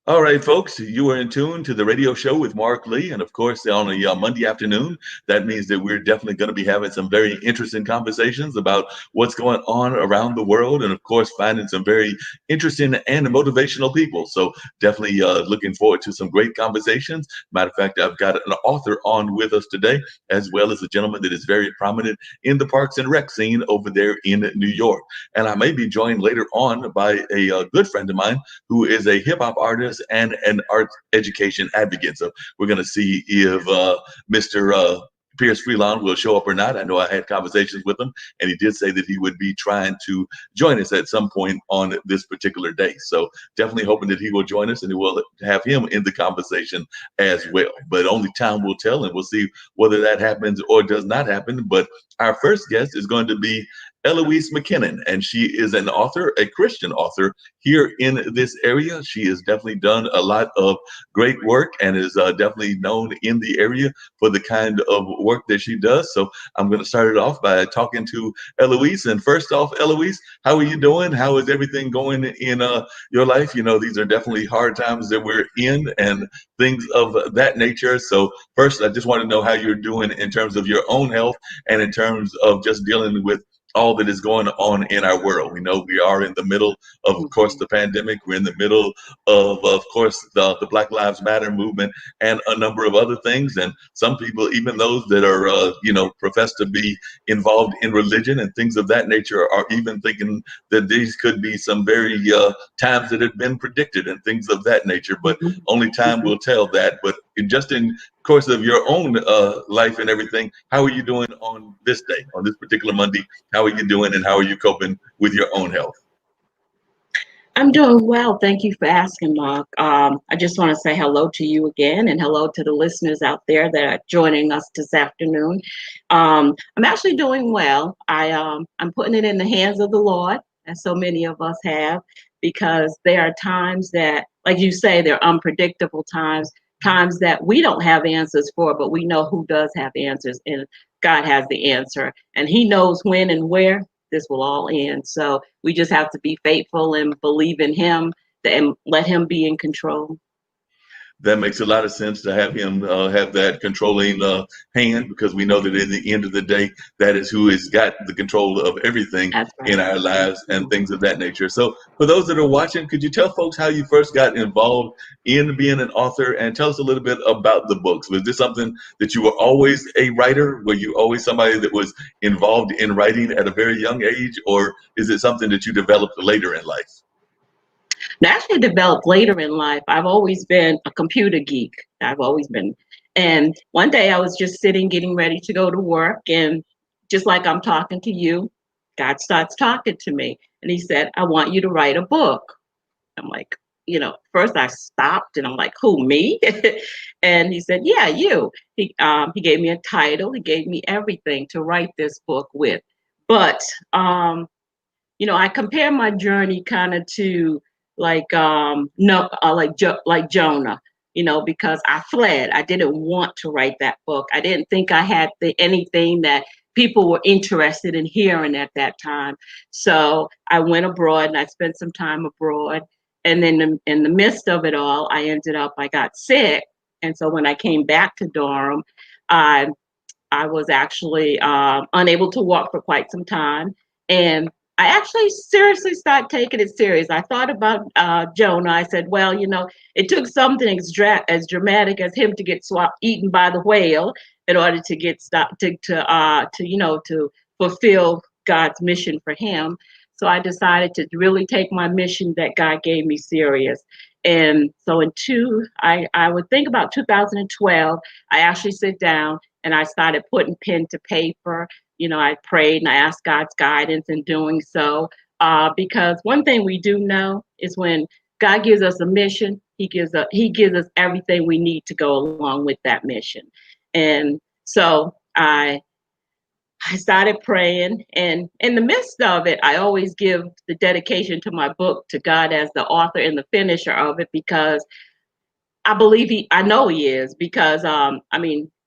All right, folks, you are in tune to the radio show with Mark Lee. And of course, on a Monday afternoon, that means that we're definitely going to be having some very interesting conversations about what's going on around the world. And of course, finding some very interesting and motivational people. So definitely looking forward to some great conversations. Matter of fact, I've got an author on with us today, as well as a gentleman that is very prominent in the Parks and Rec scene over there in New York. And I may be joined later on by a good friend of mine who is a hip hop artist and an art education advocate. So we're going to see if Mr. Pierce Freelon will show up or not. I know I had conversations with him, and he did say that he would be trying to join us at some point on this particular day. So definitely hoping that he will join us and we'll have him in the conversation as well. But only time will tell, and we'll see whether that happens or does not happen. But our first guest is going to be Eloise McKinnon, and she is an author, a Christian author here in this area. She has definitely done a lot of great work and is definitely known in the area for the kind of work that she does. So I'm going to start it off by talking to Eloise. And first off, Eloise, how are you doing? How is everything going in your life? You know, these are definitely hard times that we're in and things of that nature. So first, I just want to know how you're doing in terms of your own health and in terms of just dealing with all that is going on in our world. We know we are in the middle of course, the pandemic. We're in the middle of course, the Black Lives Matter movement and a number of other things. And some people, even those that are, profess to be involved in religion and things of that nature, are even thinking that these could be some very times that have been predicted and things of that nature. But Mhm, only time mhm. will tell that. But just in course of your own life and everything, how are you doing on this day, on this particular Monday? How are you doing and how are you coping with your own health? I'm doing well. Thank you for asking, Mark. I just want to say hello to you again and hello to the listeners out there that are joining us this afternoon. I'm actually doing well. I'm putting it in the hands of the Lord, as so many of us have, because there are times that, like you say, they're unpredictable times, times that we don't have answers for, but we know who does have answers, and God has the answer, and He knows when and where this will all end. So we just have to be faithful and believe in Him and let Him be in control. That makes a lot of sense to have him have that controlling hand because we know that in the end of the day, that is who has got the control of everything That's in right. our lives and Mhm. things of that nature. So, for those that are watching, could you tell folks how you first got involved in being an author and tell us a little bit about the books? Was this something that you were always a writer? Were you always somebody that was involved in writing at a very young age, or is it something that you developed later in life? And actually developed later in life. I've always been a computer geek. I've always been. And one day I was just sitting, getting ready to go to work. And just like I'm talking to you, God starts talking to me. And He said, I want you to write a book. I'm like, first I stopped and I'm like, who, me? And He said, yeah, you. He gave me a title. He gave me everything to write this book with. But, I compare my journey kind of to like, no, like Jonah, because I fled. I didn't want to write that book. I didn't think I had anything that people were interested in hearing at that time. So I went abroad and I spent some time abroad. And then in the midst of it all, I got sick. And so when I came back to Durham, I I was actually unable to walk for quite some time. And I actually seriously started taking it serious. I thought about Jonah. I said, well, it took something as dramatic as him to get eaten by the whale in order to get stopped to fulfill God's mission for him. So I decided to really take my mission that God gave me serious. And so I would think about 2012, I actually sit down and I started putting pen to paper. I prayed and I asked God's guidance in doing so. Because one thing we do know is when God gives us a mission, He gives us everything we need to go along with that mission. And so I started praying, and in the midst of it, I always give the dedication to my book to God as the author and the finisher of it, because I know He is, because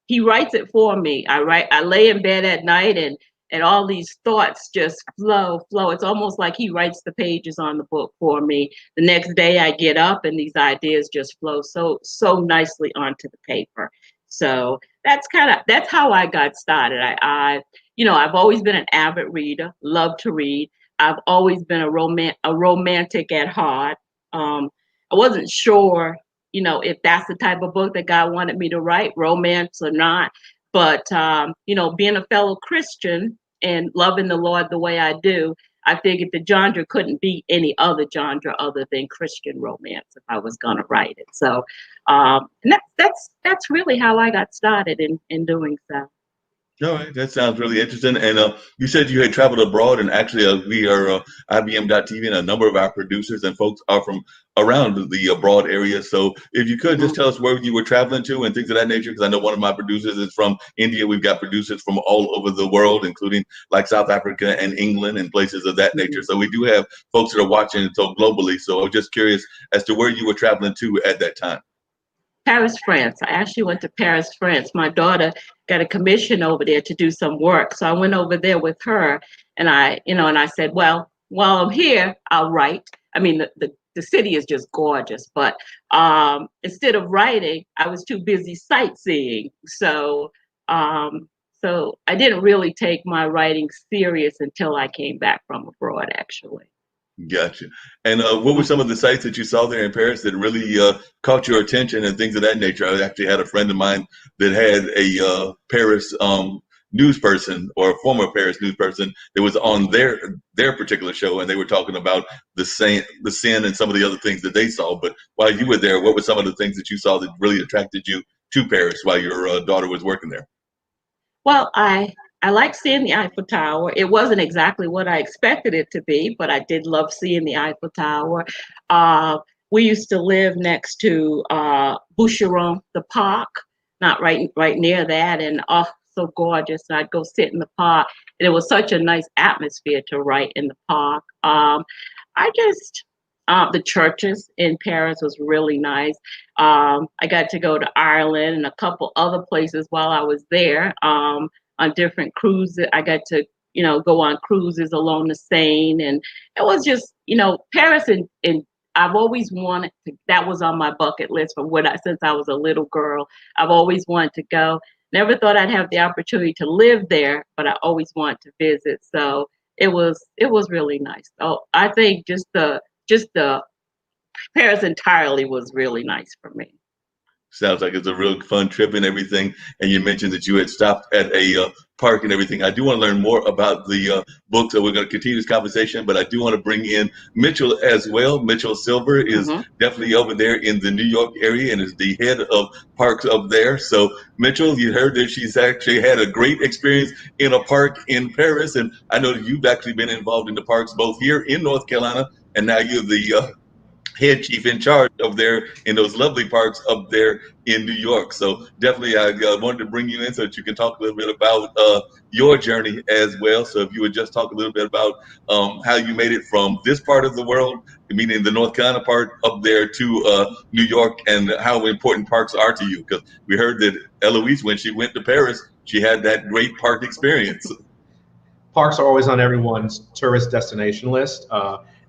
He writes it for me. I lay in bed at night and and all these thoughts just flow. It's almost like he writes the pages on the book for me. The next day I get up and these ideas just flow so nicely onto the paper. So that's how I got started. I've always been an avid reader, love to read. I've always been a romantic at heart. I wasn't sure, if that's the type of book that God wanted me to write, romance or not. But being a fellow Christian and loving the Lord the way I do, I figured the genre couldn't be any other genre other than Christian romance if I was going to write it. So, and that's really how I got started in doing so. All right, that sounds really interesting. And you said you had traveled abroad, and actually, we are IBM.TV, and a number of our producers and folks are from around the abroad area. So, if you could just tell us where you were traveling to and things of that nature, because I know one of my producers is from India. We've got producers from all over the world, including like South Africa and England and places of that nature. So, we do have folks that are watching so globally. So, I was just curious as to where you were traveling to at that time. Paris, France. I actually went to Paris, France. My daughter got a commission over there to do some work. So I went over there with her and I said, well, while I'm here, I'll write. I mean, the city is just gorgeous, but instead of writing, I was too busy sightseeing. So I didn't really take my writing serious until I came back from abroad, actually. Gotcha. And what were some of the sites that you saw there in Paris that really caught your attention and things of that nature? I actually had a friend of mine that had a Paris news person or a former Paris news person that was on their particular show, and they were talking about the sin and some of the other things that they saw. But while you were there, what were some of the things that you saw that really attracted you to Paris while your daughter was working there? Well, I like seeing the Eiffel Tower. It wasn't exactly what I expected it to be, but I did love seeing the Eiffel Tower. We used to live next to Boucheron, the park, not right near that, and so gorgeous. And I'd go sit in the park, and it was such a nice atmosphere to write in the park. I just the churches in Paris was really nice. I got to go to Ireland and a couple other places while I was there. On different cruises, I got to, go on cruises along the Seine, and it was just, Paris and I've always wanted to. That was on my bucket list since I was a little girl. I've always wanted to go. Never thought I'd have the opportunity to live there, but I always wanted to visit. So it was really nice. So I think just the Paris entirely was really nice for me. Sounds like it's a real fun trip and everything. And you mentioned that you had stopped at a park and everything. I do want to learn more about the book, so we're going to continue this conversation. But I do want to bring in Mitchell as well. Mitchell Silver is Hmm. definitely over there in the New York area and is the head of parks up there. So, Mitchell, you heard that she's actually had a great experience in a park in Paris. And I know that you've actually been involved in the parks both here in North Carolina, and now you're the head chief in charge of there in those lovely parks up there in New York. So definitely, I wanted to bring you in so that you can talk a little bit about your journey as well. So if you would just talk a little bit about how you made it from this part of the world, meaning the North Carolina part, up there to New York, and how important parks are to you. Because we heard that Eloise, when she went to Paris, she had that great park experience. Parks are always on everyone's tourist destination list.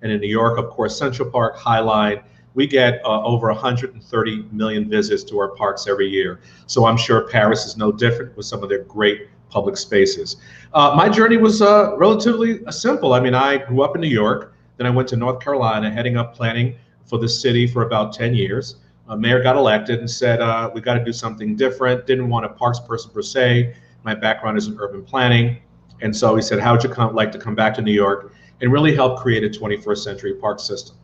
And in New York, of course, Central Park, High Line, we get over 130 million visits to our parks every year. So I'm sure Paris is no different with some of their great public spaces. My journey was relatively simple. I mean, I grew up in New York, then I went to North Carolina, heading up planning for the city for about 10 years. Mayor got elected and said, we got to do something different. Didn't want a parks person per se. My background is in urban planning. And so he said, how would you like to come back to New York and really help create a 21st century park system?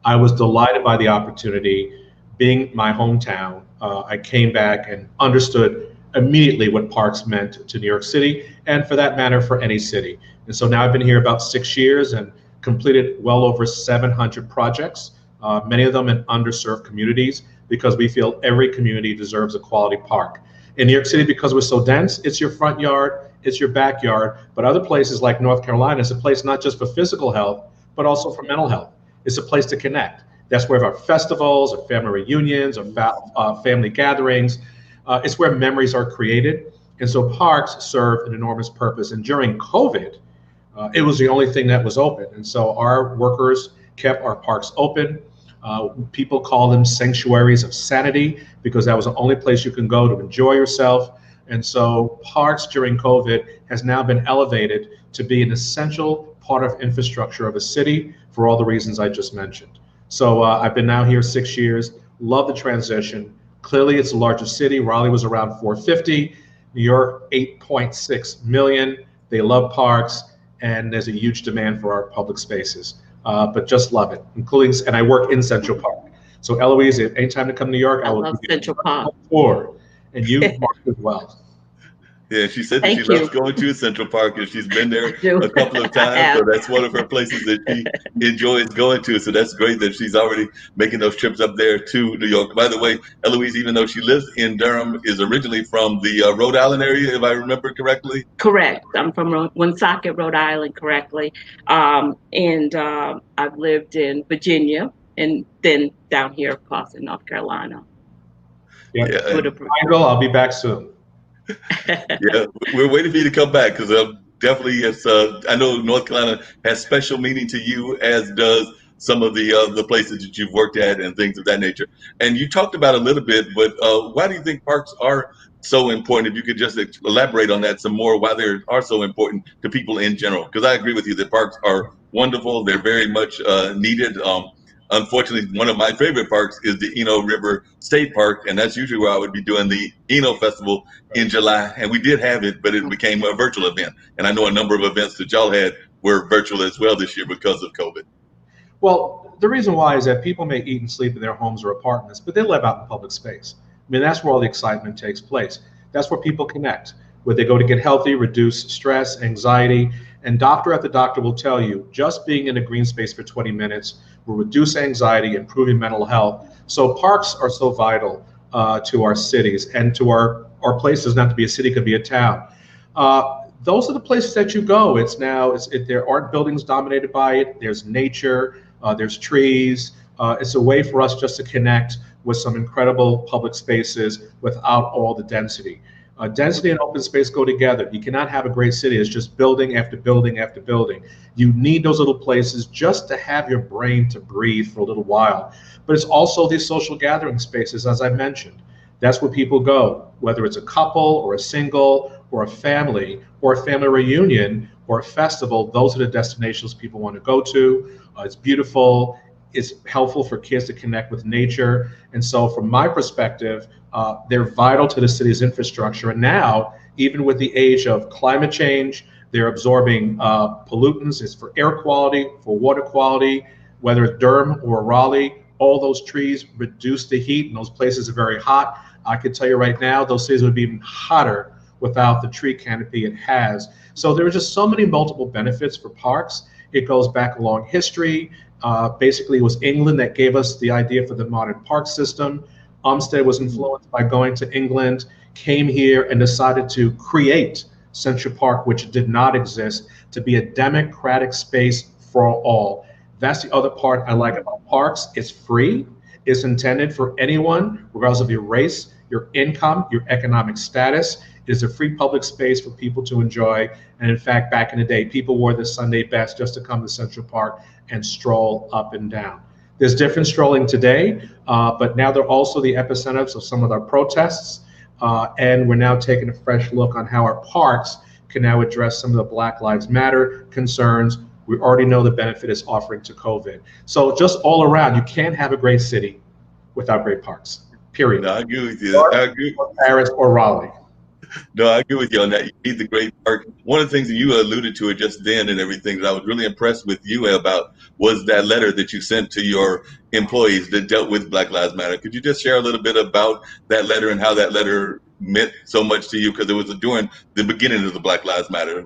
I was delighted by the opportunity. Being my hometown, I came back and understood immediately what parks meant to New York City, and for that matter, for any city. And so now I've been here about 6 years and completed well over 700 projects, many of them in underserved communities, because we feel every community deserves a quality park. In New York City, because we're so dense, it's your front yard, it's your backyard, but other places like North Carolina, it's a place not just for physical health, but also for mental health. It's a place to connect. That's where our festivals, our family reunions, our family gatherings, it's where memories are created. And so parks serve an enormous purpose. And during COVID, it was the only thing that was open. And so our workers kept our parks open. People call them sanctuaries of sanity because that was the only place you can go to enjoy yourself. And so parks during COVID has now been elevated to be an essential part of infrastructure of a city for all the reasons I just mentioned. So I've been now here 6 years, love the transition. Clearly it's the largest city. Raleigh was around 450, New York 8.6 million. They love parks, and there's a huge demand for our public spaces. But just love it, including, and I work in Central Park. So Eloise, anytime to come to New York, I will love give you Central Park. a tour, and you, Mark, as well. Yeah, she said that Thank she loves you. going to Central Park, and she's been there I do. a couple of I times. have. So that's one of her places that she enjoys going to. So that's great that she's already making those trips up there to New York. By the way, Eloise, even though she lives in Durham, is originally from the Rhode Island area, if I remember correctly. Correct. I'm from Woonsocket, Rhode Island, correctly. And I've lived in Virginia and then down here, of course, in North Carolina. Yeah, Yeah, Michael, I'll be back soon. yeah, we're waiting for you to come back because definitely it's. I know North Carolina has special meaning to you, as does some of the places that you've worked at and things of that nature. And you talked about a little bit, but why do you think parks are so important? If you could just elaborate on that some more, why they are so important to people in general? Because I agree with you that parks are wonderful. They're very much needed. Unfortunately, one of my favorite parks is the Eno River State Park, and that's usually where I would be doing the Eno Festival in July. And we did have it, but it became a virtual event. And I know a number of events that y'all had were virtual as well this year because of COVID. Well, the reason why is that people may eat and sleep in their homes or apartments, but they live out in public space. I mean, that's where all the excitement takes place. That's where people connect, where they go to get healthy, reduce stress, anxiety. And doctor after doctor will tell you just being in a green space for 20 minutes will reduce anxiety, improving mental health. So parks are so vital to our cities and to our places. Not to be a city, could be a town. Those are the places that you go. There aren't buildings dominated by it. There's nature. There's trees. It's a way for us just to connect with some incredible public spaces without all the density. Density and open space go together. You cannot have a great city. It's just building after building after building. You need those little places just to have your brain to breathe for a little while. But it's also these social gathering spaces, as I mentioned. That's where people go, whether it's a couple or a single or a family reunion or a festival. Those are the destinations people want to go to. It's beautiful. It's helpful for kids to connect with nature. And so from my perspective, they're vital to the city's infrastructure. And now, even with the age of climate change, they're absorbing pollutants. It's for air quality, for water quality, whether it's Durham or Raleigh, all those trees reduce the heat, and those places are very hot. I can tell you right now, those cities would be even hotter without the tree canopy it has. So there are just so many multiple benefits for parks. It goes back a long history. Basically, it was England that gave us the idea for the modern park system. Olmsted was influenced by going to England, came here and decided to create Central Park, which did not exist, to be a democratic space for all. That's the other part I like about parks. It's free. It's intended for anyone, regardless of your race, your income, your economic status. It is a free public space for people to enjoy. And in fact, back in the day, people wore the Sunday best just to come to Central Park and stroll up and down. There's different strolling today, but now they're also the epicenters of some of our protests. And we're now taking a fresh look on how our parks can now address some of the Black Lives Matter concerns. We already know the benefit it's offering to COVID. So just all around, you can't have a great city without great parks, period. No, I agree with you. I agree. Or Paris or Raleigh. No, I agree with you on that. You need the great park. One of the things that you alluded to it just then and everything that I was really impressed with you about was that letter that you sent to your employees that dealt with Black Lives Matter. Could you just share a little bit about that letter and how that letter meant so much to you? Because it was during the beginning of the Black Lives Matter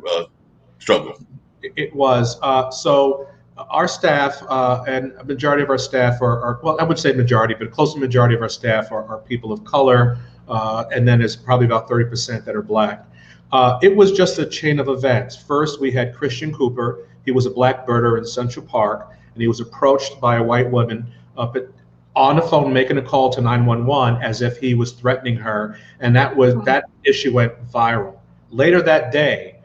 struggle. It was. So our staff and a majority of our staff are, well, I would say majority, but close to majority of our staff are people of color. And then there's probably about 30% that are Black. It was just a chain of events. First, we had Christian Cooper. He was a Black birder in Central Park, and he was approached by a white woman. But on the phone making a call to 911 as if he was threatening her, and that issue went viral. Later that day,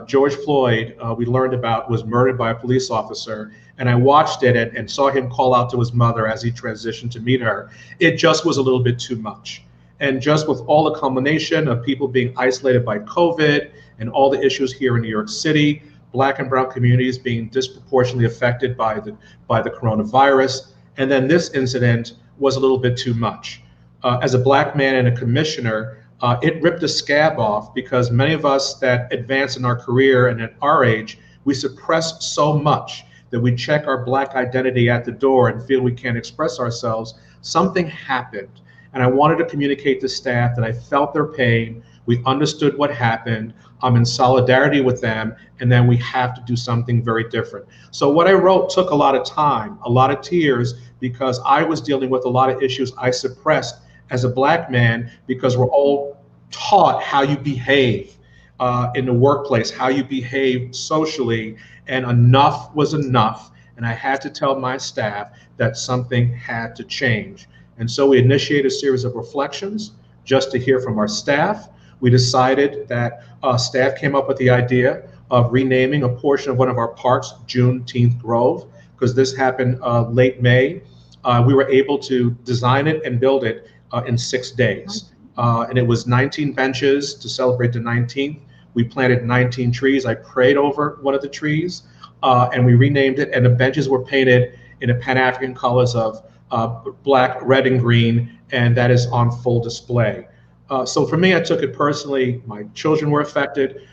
George Floyd, we learned about, was murdered by a police officer, and I watched it and saw him call out to his mother as he transitioned to meet her. It just was a little bit too much. And just with all the culmination of people being isolated by COVID and all the issues here in New York City, Black and brown communities being disproportionately affected by the coronavirus, and then this incident was a little bit too much. As a Black man and a commissioner, it ripped a scab off because many of us that advance in our career and at our age, we suppress so much that we check our Black identity at the door and feel we can't express ourselves. Something happened. And I wanted to communicate to staff that I felt their pain. We understood what happened. I'm in solidarity with them. And then we have to do something very different. So what I wrote took a lot of time, a lot of tears, because I was dealing with a lot of issues I suppressed as a Black man, because we're all taught how you behave in the workplace, how you behave socially, and enough was enough. And I had to tell my staff that something had to change. And so we initiated a series of reflections just to hear from our staff. We decided that staff came up with the idea of renaming a portion of one of our parks Juneteenth Grove, because this happened late May. We were able to design it and build it in 6 days. And it was 19 benches to celebrate the 19th. We planted 19 trees. I prayed over one of the trees, and we renamed it. And the benches were painted in the Pan-African colors of Black, red, and green, and that is on full display. So for me, I took it personally. My children were affected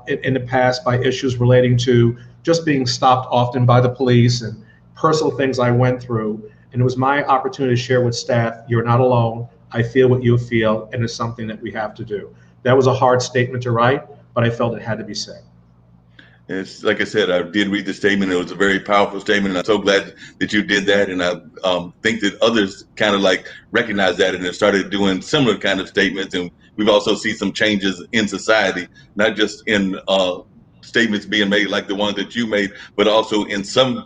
in the past by issues relating to just being stopped often by the police and personal things I went through. And it was my opportunity to share with staff, you're not alone. I feel what you feel, and it's something that we have to do. That was a hard statement to write, but I felt it had to be said. It's like I said, I did read the statement. It was a very powerful statement, and I'm so glad that you did that. And I think that others kind of like recognize that and have started doing similar kind of statements. And we've also seen some changes in society, not just in statements being made like the ones that you made, but also in some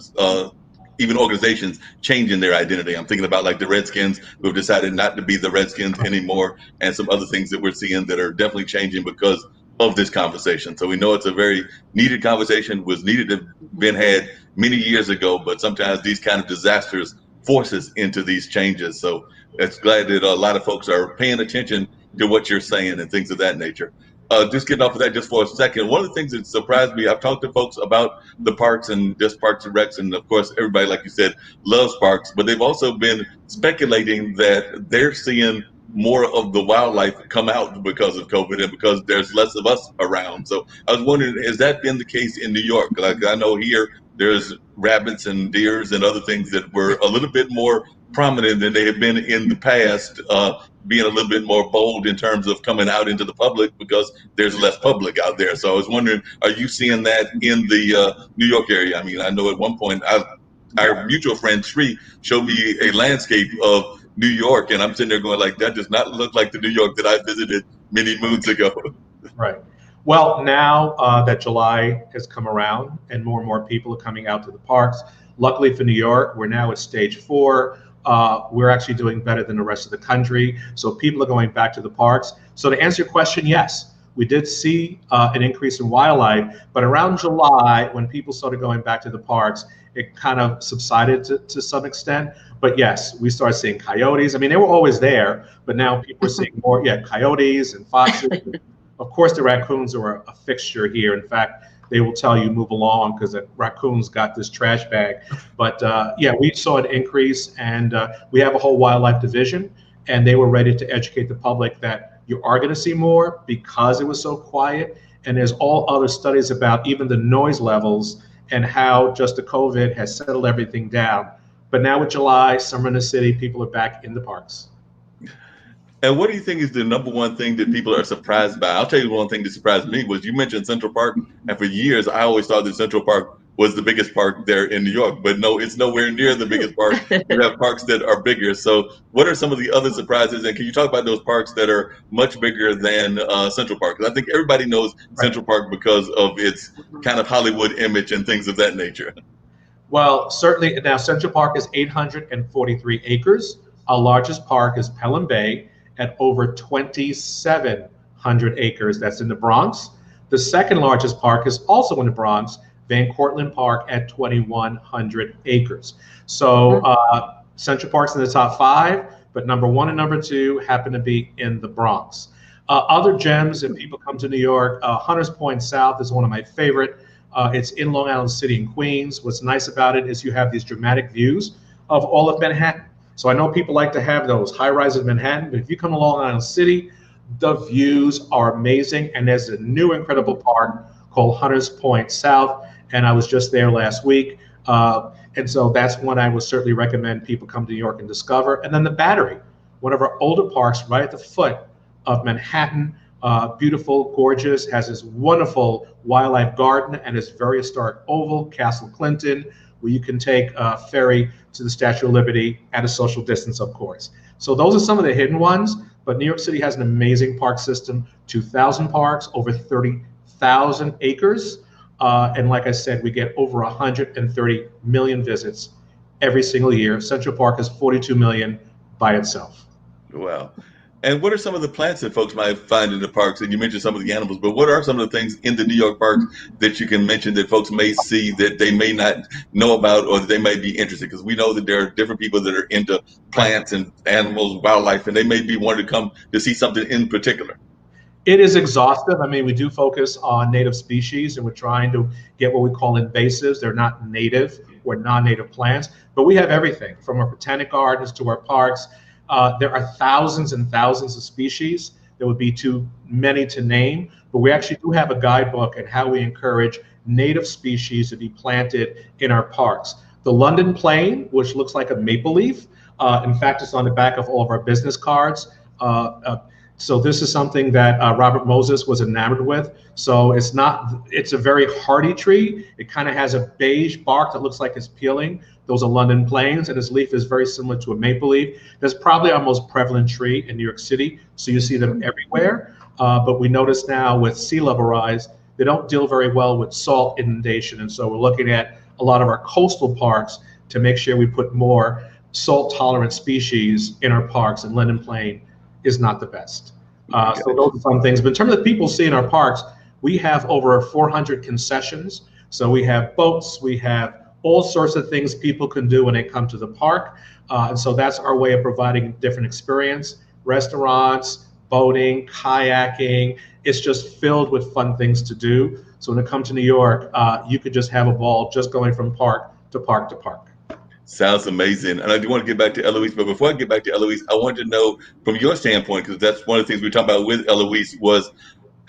even organizations changing their identity. I'm thinking about like the Redskins, who have decided not to be the Redskins anymore, and some other things that we're seeing that are definitely changing because of this conversation. So we know it's a very needed conversation, was needed to have been had many years ago, but sometimes these kind of disasters force us into these changes. So it's glad that a lot of folks are paying attention to what you're saying and things of that nature. Just getting off of that just for a second, one of the things that surprised me, I've talked to folks about the parks and just Parks and Recs, and of course, everybody, like you said, loves parks, but they've also been speculating that they're seeing more of the wildlife come out because of COVID and because there's less of us around. So I was wondering, has that been the case in New York? Like I know here, there's rabbits and deers and other things that were a little bit more prominent than they have been in the past, being a little bit more bold in terms of coming out into the public because there's less public out there. So I was wondering, are you seeing that in the New York area? I mean, I know at one point our mutual friend Sri showed me a landscape of New York, and I'm sitting there going like, that does not look like the New York that I visited many moons ago. Right. Well, now that July has come around and more people are coming out to the parks, luckily for New York, we're now at stage 4. We're actually doing better than the rest of the country. So people are going back to the parks. So to answer your question, yes, we did see an increase in wildlife, but around July, when people started going back to the parks, it kind of subsided to some extent. But yes, we started seeing coyotes. I mean, they were always there, but now people are seeing more, coyotes and foxes. Of course, the raccoons are a fixture here. In fact, they will tell you move along because the raccoons got this trash bag. But we saw an increase, and we have a whole wildlife division, and they were ready to educate the public that you are going to see more because it was so quiet. And there's all other studies about even the noise levels and how just the COVID has settled everything down. But now with July, summer in the city, people are back in the parks. And what do you think is the number one thing that people are surprised by? I'll tell you one thing that surprised me was you mentioned Central Park, and for years I always thought that Central Park was the biggest park there in New York, but no, it's nowhere near the biggest park. You have parks that are bigger. So what are some of the other surprises? And can you talk about those parks that are much bigger than Central Park? Because I think everybody knows Central Park because of its kind of Hollywood image and things of that nature. Well, certainly now Central Park is 843 acres. Our largest park is Pelham Bay at over 2,700 acres. That's in the Bronx. The second largest park is also in the Bronx, Van Cortlandt Park at 2,100 acres. So Central Park's in the top five, but number one and number two happen to be in the Bronx. Other gems, if people come to New York, Hunters Point South is one of my favorite. It's in Long Island City in Queens. What's nice about it is you have these dramatic views of all of Manhattan. So I know people like to have those high rises in Manhattan, but if you come to Long Island City, the views are amazing. And there's a new incredible park called Hunters Point South, and I was just there last week. And so that's one I would certainly recommend people come to New York and discover. And then the Battery, one of our older parks right at the foot of Manhattan. Beautiful, gorgeous, has this wonderful wildlife garden and this very historic oval, Castle Clinton, where you can take a ferry to the Statue of Liberty at a social distance, of course. So those are some of the hidden ones, but New York City has an amazing park system, 2,000 parks, over 30,000 acres. And like I said, we get over 130 million visits every single year. Central Park is 42 million by itself. Wow. And what are some of the plants that folks might find in the parks? And you mentioned some of the animals, but what are some of the things in the New York parks that you can mention that folks may see that they may not know about or that they may be interested? Because we know that there are different people that are into plants and animals, wildlife, and they may be wanting to come to see something in particular. It is exhaustive. I mean, we do focus on native species, and we're trying to get what we call invasives. They're not native or non-native plants, but we have everything from our botanic gardens to our parks. There are thousands and thousands of species. There would be too many to name, but we actually do have a guidebook on how we encourage native species to be planted in our parks. The London plane, which looks like a maple leaf, in fact, it's on the back of all of our business cards. So this is something that Robert Moses was enamored with. So it's a very hardy tree. It kind of has a beige bark that looks like it's peeling. Those are London planes, and its leaf is very similar to a maple leaf. That's probably our most prevalent tree in New York City, so you see them everywhere. But we notice now with sea level rise, they don't deal very well with salt inundation, and so we're looking at a lot of our coastal parks to make sure we put more salt-tolerant species in our parks, and London plane is not the best. So those are some things. But in terms of people see in our parks, we have over 400 concessions. So we have boats, we have all sorts of things people can do when they come to the park. And so that's our way of providing different experience. Restaurants, boating, kayaking. It's just filled with fun things to do. So when it comes to New York, you could just have a ball just going from park to park to park. Sounds amazing. And I do want to get back to Eloise, but before I get back to Eloise, I wanted to know from your standpoint, because that's one of the things we talked about with Eloise, was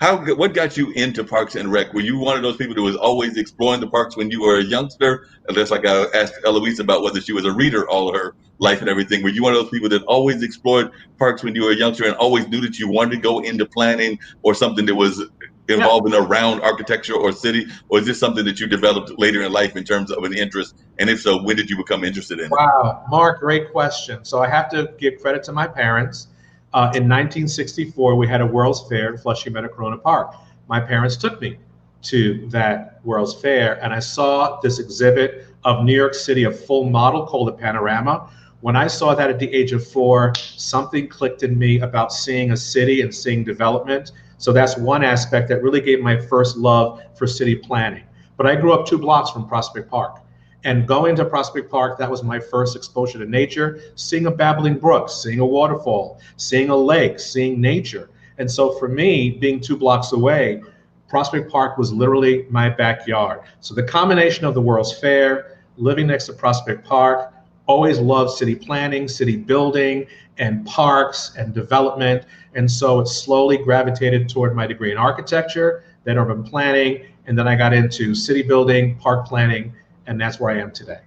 what got you into Parks and Rec? Were you one of those people that was always exploring the parks when you were a youngster? And that's like I asked Eloise about whether she was a reader all her life and everything. Were you one of those people that always explored parks when you were a youngster and always knew that you wanted to go into planning or something that was involving around architecture or city? Or is this something that you developed later in life in terms of an interest? And if so, when did you become interested in it? Wow, Mark, great question. So I have to give credit to my parents. In 1964, we had a World's Fair in Flushing Meadow Corona Park. My parents took me to that World's Fair, and I saw this exhibit of New York City, a full model called the Panorama. When I saw that at the age of 4, something clicked in me about seeing a city and seeing development. So that's one aspect that really gave my first love for city planning. But I grew up 2 blocks from Prospect Park. And going to Prospect Park, that was my first exposure to nature, seeing a babbling brook, seeing a waterfall, seeing a lake, seeing nature. And so for me, being 2 blocks away, Prospect Park was literally my backyard. So the combination of the World's Fair, living next to Prospect Park, always loved city planning, city building, and parks and development. And so it slowly gravitated toward my degree in architecture, then urban planning, and then I got into city building, park planning, and that's where I am today.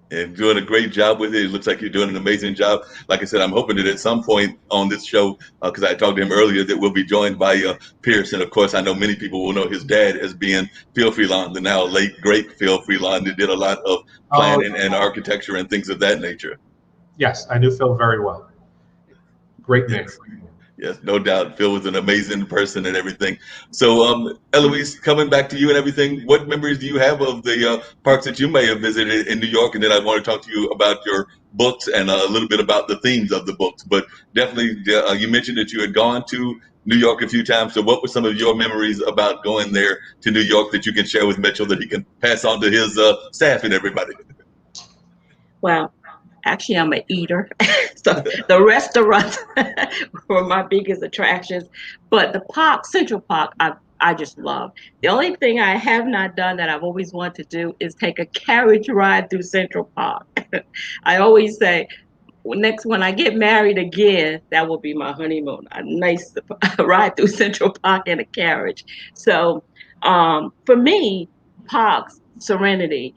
And doing a great job with it. It looks like you're doing an amazing job. Like I said, I'm hoping that at some point on this show, because I talked to him earlier, that we'll be joined by Pierce. And of course, I know many people will know his dad as being Phil Freelon, the now late, great Phil Freelon, that did a lot of planning and architecture and things of that nature. Yes, I knew Phil very well. Great man. Yes, no doubt. Phil was an amazing person and everything. So, Eloise, coming back to you and everything, what memories do you have of the parks that you may have visited in New York? And then I want to talk to you about your books and a little bit about the themes of the books. But definitely, you mentioned that you had gone to New York a few times. So, what were some of your memories about going there to New York that you can share with Mitchell that he can pass on to his staff and everybody? Well, actually, I'm an eater, so the restaurants were my biggest attractions. But the park, Central Park, I just love. The only thing I have not done that I've always wanted to do is take a carriage ride through Central Park. I always say, next when I get married again, that will be my honeymoon. A nice ride through Central Park in a carriage. So, for me, parks, serenity.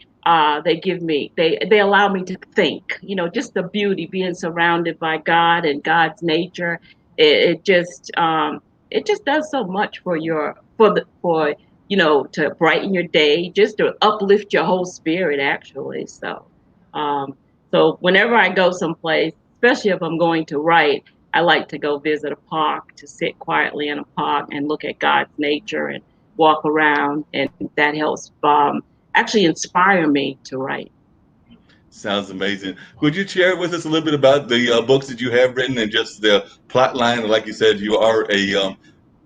They give me, they allow me to think. Just the beauty, being surrounded by God and God's nature. It just does so much for your for to brighten your day, just to uplift your whole spirit, actually. Um, so whenever I go someplace, especially if I'm going to write, I like to go visit a park, to sit quietly in a park and look at God's nature and walk around, and that helps actually inspire me to write. Sounds amazing. Would you share with us a little bit about the books that you have written and just the plot line? Like you said, you are a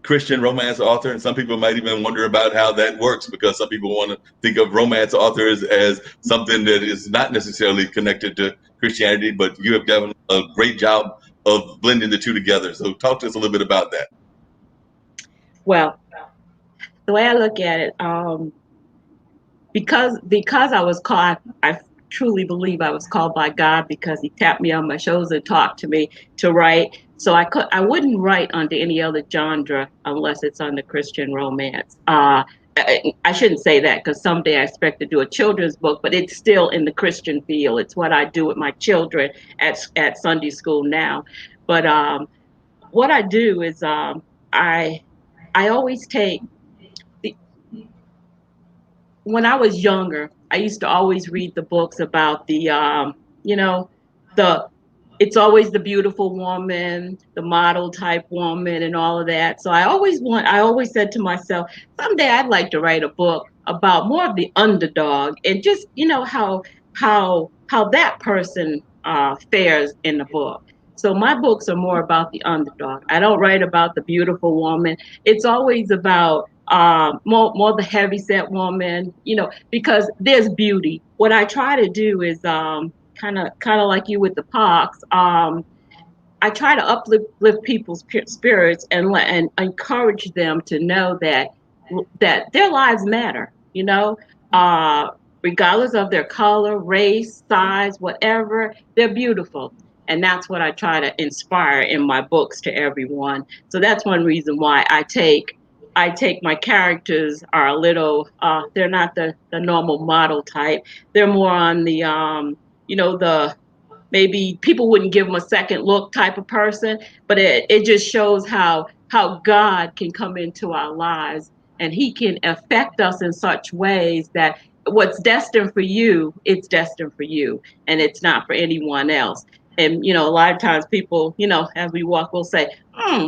Christian romance author, and some people might even wonder about how that works because some people want to think of romance authors as something that is not necessarily connected to Christianity, but you have done a great job of blending the two together. So, talk to us a little bit about that. Well, the way I look at it, because I was called, I truly believe I was called by God because He tapped me on my shoulders and talked to me to write. So I wouldn't write under any other genre unless it's under Christian romance. I shouldn't say that because someday I expect to do a children's book, but it's still in the Christian field. It's what I do with my children at Sunday school now. But what I do is I I always take the when I was younger, I used to always read the books about you know, the it's always the beautiful woman, the model type woman, and all of that. So I always said to myself, someday I'd like to write a book about more of the underdog and just, how that person fares in the book. So my books are more about the underdog. I don't write about the beautiful woman. It's always about more the heavy set woman, because there's beauty. What I try to do is kind of like you with the parks. I try to uplift people's spirits and encourage them to know that their lives matter. Uh, Regardless of their color, race, size, whatever, they're beautiful. And that's what I try to inspire in my books to everyone. So that's one reason why I take my characters are a little they're not the normal model type. They're more on the maybe people wouldn't give them a second look type of person, but it just shows how God can come into our lives and He can affect us in such ways that what's destined for you, it's destined for you, and it's not for anyone else. And a lot of times people, as we walk, will say,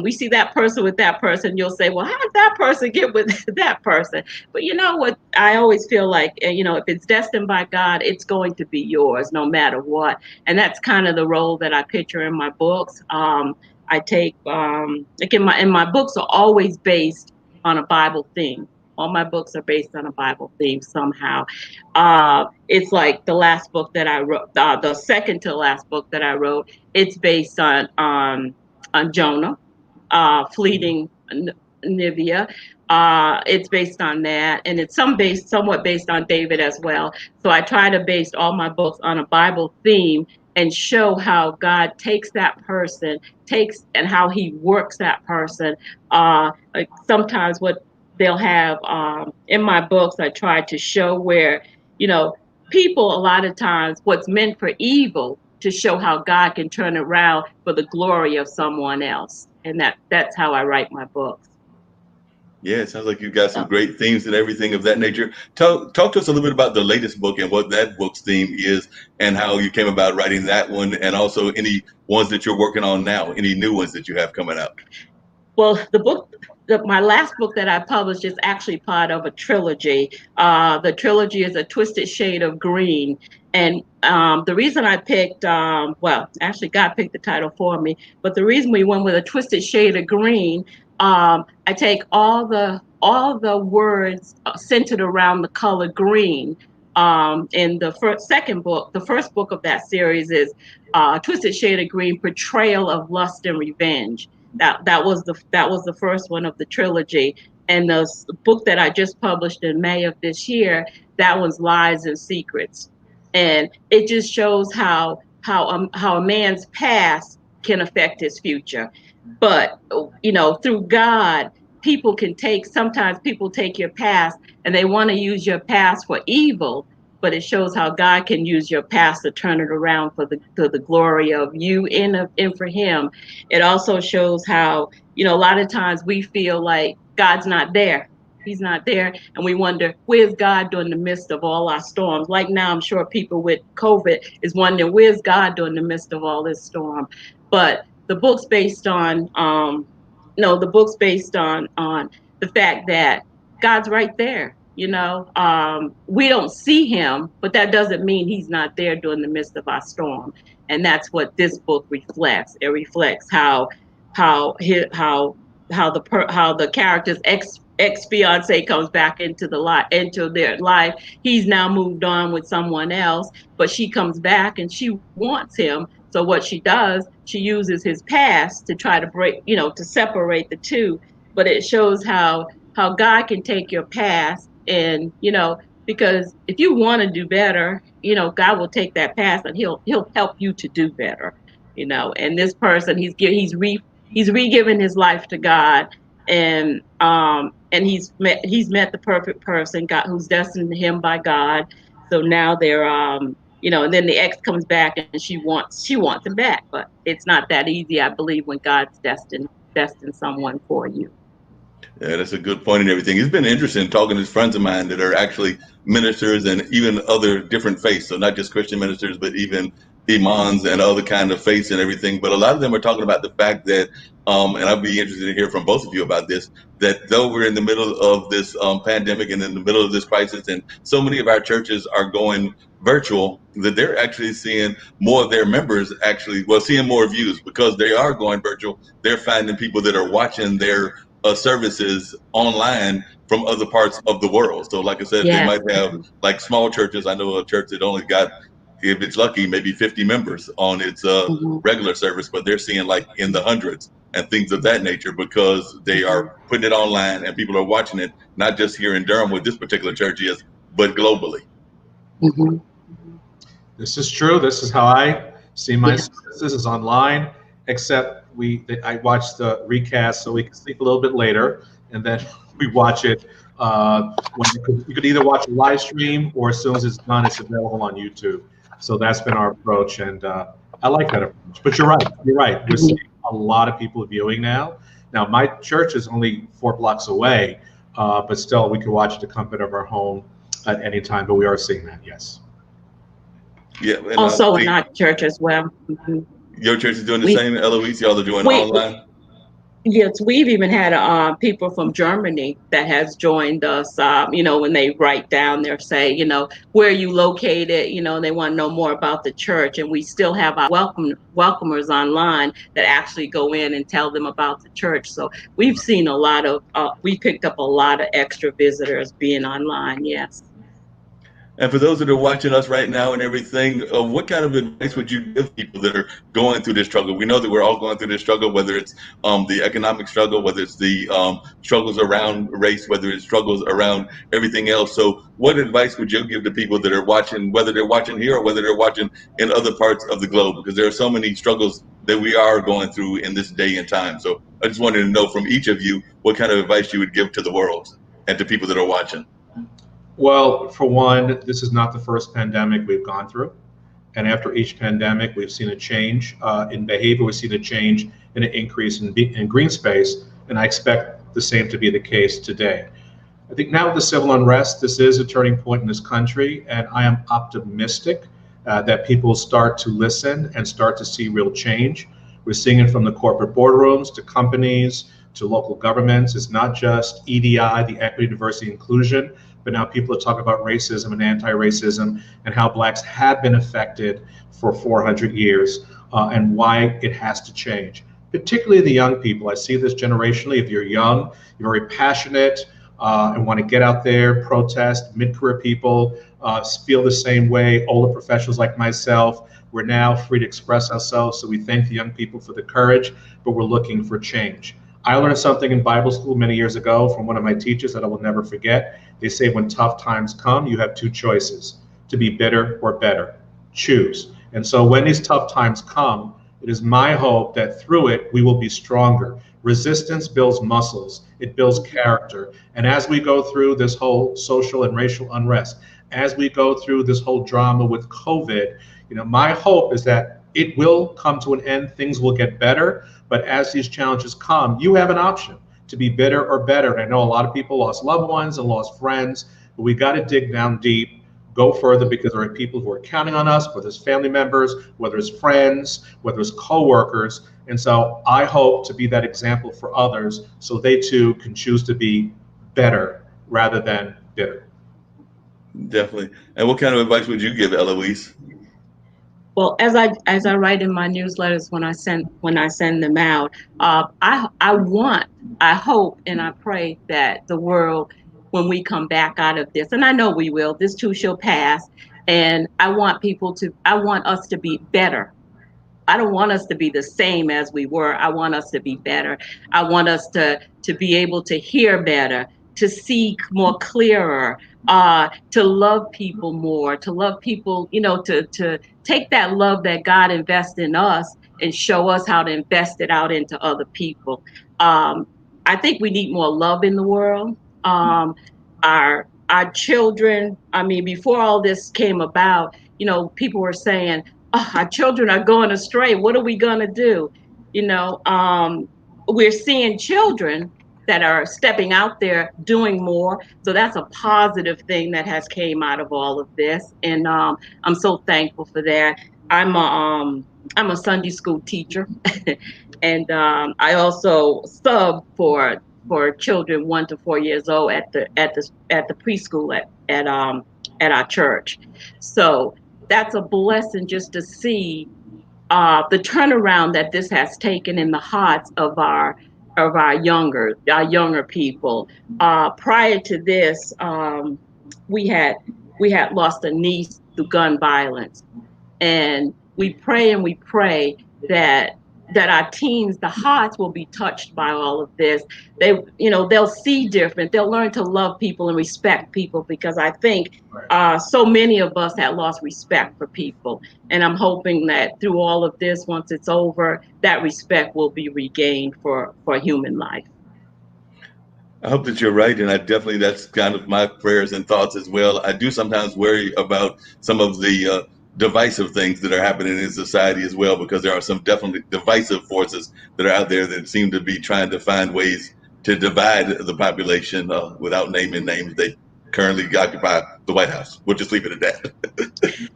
we see that person with that person. You'll say, well, how did that person get with that person? But you know what? I always feel like, if it's destined by God, it's going to be yours no matter what. And that's kind of the role that I picture in my books. I take like in my books are always based on a Bible theme. All my books are based on a Bible theme somehow. It's like the last book that I wrote, the second to last book that I wrote. It's based on Jonah, fleeing Nivea. It's based on that, and it's somewhat based on David as well. So I try to base all my books on a Bible theme and show how God takes that person, and how He works that person. Like sometimes what they'll have in my books, I try to show where you know people a lot of times what's meant for evil to show how God can turn it around for the glory of someone else. And that's how I write my books. Yeah, it sounds like you've got some So, great themes and everything of that nature. Talk to us a little bit about the latest book and what that book's theme is, and how you came about writing that one, and also any ones that you're working on now, any new ones that you have coming out. well, my last book that I published is actually part of a trilogy. The trilogy is A Twisted Shade of Green. And the reason I picked, well, actually, God picked the title for me, but the reason we went with A Twisted Shade of Green, I take all the words centered around the color green. In the second book, the first book of that series is Twisted Shade of Green: Portrayal of Lust and Revenge. That was the first one of the trilogy. And the book that I just published in May of this year, that one's Lies and Secrets. And it just shows how a man's past can affect his future. But through God, sometimes people take your past and they want to use your past for evil, but it shows how God can use your past to turn it around for the glory of you and for him. It also shows how, a lot of times we feel like God's not there. He's not there. And we wonder, where's God during the midst of all our storms? Like now, I'm sure people with COVID is wondering, where's God during the midst of all this storm? But the book's based on, no, the book's based on the fact that God's right there. We don't see him, but that doesn't mean he's not there during the midst of our storm. And that's what this book reflects. It reflects how the character's ex fiance comes back into their life. He's now moved on with someone else, but she comes back and she wants him. So what she does, she uses his past to try to to separate the two. But it shows how God can take your past and because if you want to do better, God will take that past and he'll help you to do better. And this person, he's re-given his life to God, and he's met the perfect person, God, who's destined to him by God. So now they're and then the ex comes back and she wants him back, but it's not that easy, I believe, when God's destined someone for you. Yeah, that's a good point and everything. It's been interesting talking to friends of mine that are actually ministers and even other different faiths. So not just Christian ministers, but even imams and other kind of faiths and everything. But a lot of them are talking about the fact that, and I'd be interested to hear from both of you about this, that though we're in the middle of this pandemic and in the middle of this crisis, and so many of our churches are going virtual, that they're actually seeing more of their members seeing more views because they are going virtual. They're finding people that are watching their services online from other parts of the world. So, like I said, they Yes. might have like small churches. I know a church that only got, if it's lucky, maybe 50 members on its Mhm. regular service, but they're seeing like in the hundreds and things of that nature because they are Mhm. putting it online and people are watching it, not just here in Durham where this particular church is, but globally. Mhm. This is true. This is how I see my Yeah. services is online, except I watch the recast so we can sleep a little bit later, and then we watch it when you could either watch a live stream or as soon as it's done, it's available on YouTube. So that's been our approach, and I like that approach. But you're right. You're right. We're seeing Mhm. a lot of people viewing now. Now, my church is only 4 blocks away, but still, we can watch the comfort of our home at any time. But we are seeing that, yes. Yeah, and Also in see, our church as well. Mhm. your church is doing the We same. Eloise, y'all are doing we online. Yes, we've even had people from Germany that has joined us. When they write down their say, where are you located? They want to know more about the church, and we still have our welcomers online that actually go in and tell them about the church. So we've seen we picked up a lot of extra visitors being online. Yes. And for those that are watching us right now and everything, what kind of advice would you give people that are going through this struggle? We know that we're all going through this struggle, whether it's the economic struggle, whether it's the struggles around race, whether it's struggles around everything else. So, what advice would you give to people that are watching, whether they're watching here or whether they're watching in other parts of the globe? Because there are so many struggles that we are going through in this day and time. So, I just wanted to know from each of you what kind of advice you would give to the world and to people that are watching. Well, for one, this is not the first pandemic we've gone through. And after each pandemic, we've seen a change in behavior. We've seen a change in an increase in green space. And I expect the same to be the case today. I think now with the civil unrest, this is a turning point in this country, and I am optimistic that people start to listen and start to see real change. We're seeing it from the corporate boardrooms to companies to local governments. It's not just EDI, the equity, diversity, inclusion, but now people are talking about racism and anti-racism and how blacks have been affected for 400 years and why it has to change. Particularly the young people. I see this generationally. If you're young, you're very passionate, and want to get out there, protest. Mid-career people feel the same way. Older professionals like myself, we're now free to express ourselves. So we thank the young people for the courage, but we're looking for change. I learned something in Bible school many years ago from one of my teachers that I will never forget. They say when tough times come, you have two choices: to be bitter or better. Choose. And so when these tough times come, it is my hope that through it, we will be stronger. Resistance builds muscles, it builds character. And as we go through this whole social and racial unrest, as we go through this whole drama with COVID, my hope is that it will come to an end, things will get better. But as these challenges come, you have an option to be bitter or better. And I know a lot of people lost loved ones and lost friends, but we got to dig down deep, go further, because there are people who are counting on us, whether it's family members, whether it's friends, whether it's coworkers. And so I hope to be that example for others so they too can choose to be better rather than bitter. Definitely. And what kind of advice would you give Eloise? Well, as I write in my newsletters when I send them out, I hope and I pray that the world, when we come back out of this, and I know we will, this too shall pass, and I want us to be better. I don't want us to be the same as we were. I want us to be better. I want us to be able to hear better, to see more clearer, to love people more, to love people, to take that love that God invests in us and show us how to invest it out into other people. I think we need more love in the world. Our children, I mean, before all this came about, people were saying, oh, our children are going astray. What are we going to do? We're seeing children that are stepping out there doing more. So that's a positive thing that has came out of all of this. And I'm so thankful for that. I'm a Sunday school teacher, and I also sub for children 1 to 4 years old at the preschool at our church. So that's a blessing just to see the turnaround that this has taken in the hearts of our younger people. Prior to this, we had lost a niece through gun violence, and we pray that our teens, the hearts will be touched by all of this. They'll see different. They'll learn to love people and respect people, because I think so many of us had lost respect for people. And I'm hoping that through all of this, once it's over, that respect will be regained for human life. I hope that you're right, and that's kind of my prayers and thoughts as well. I do sometimes worry about some of the divisive things that are happening in society as well, because there are some definitely divisive forces that are out there that seem to be trying to find ways to divide the population without naming names. They currently occupy the White House. We'll just leave it at that.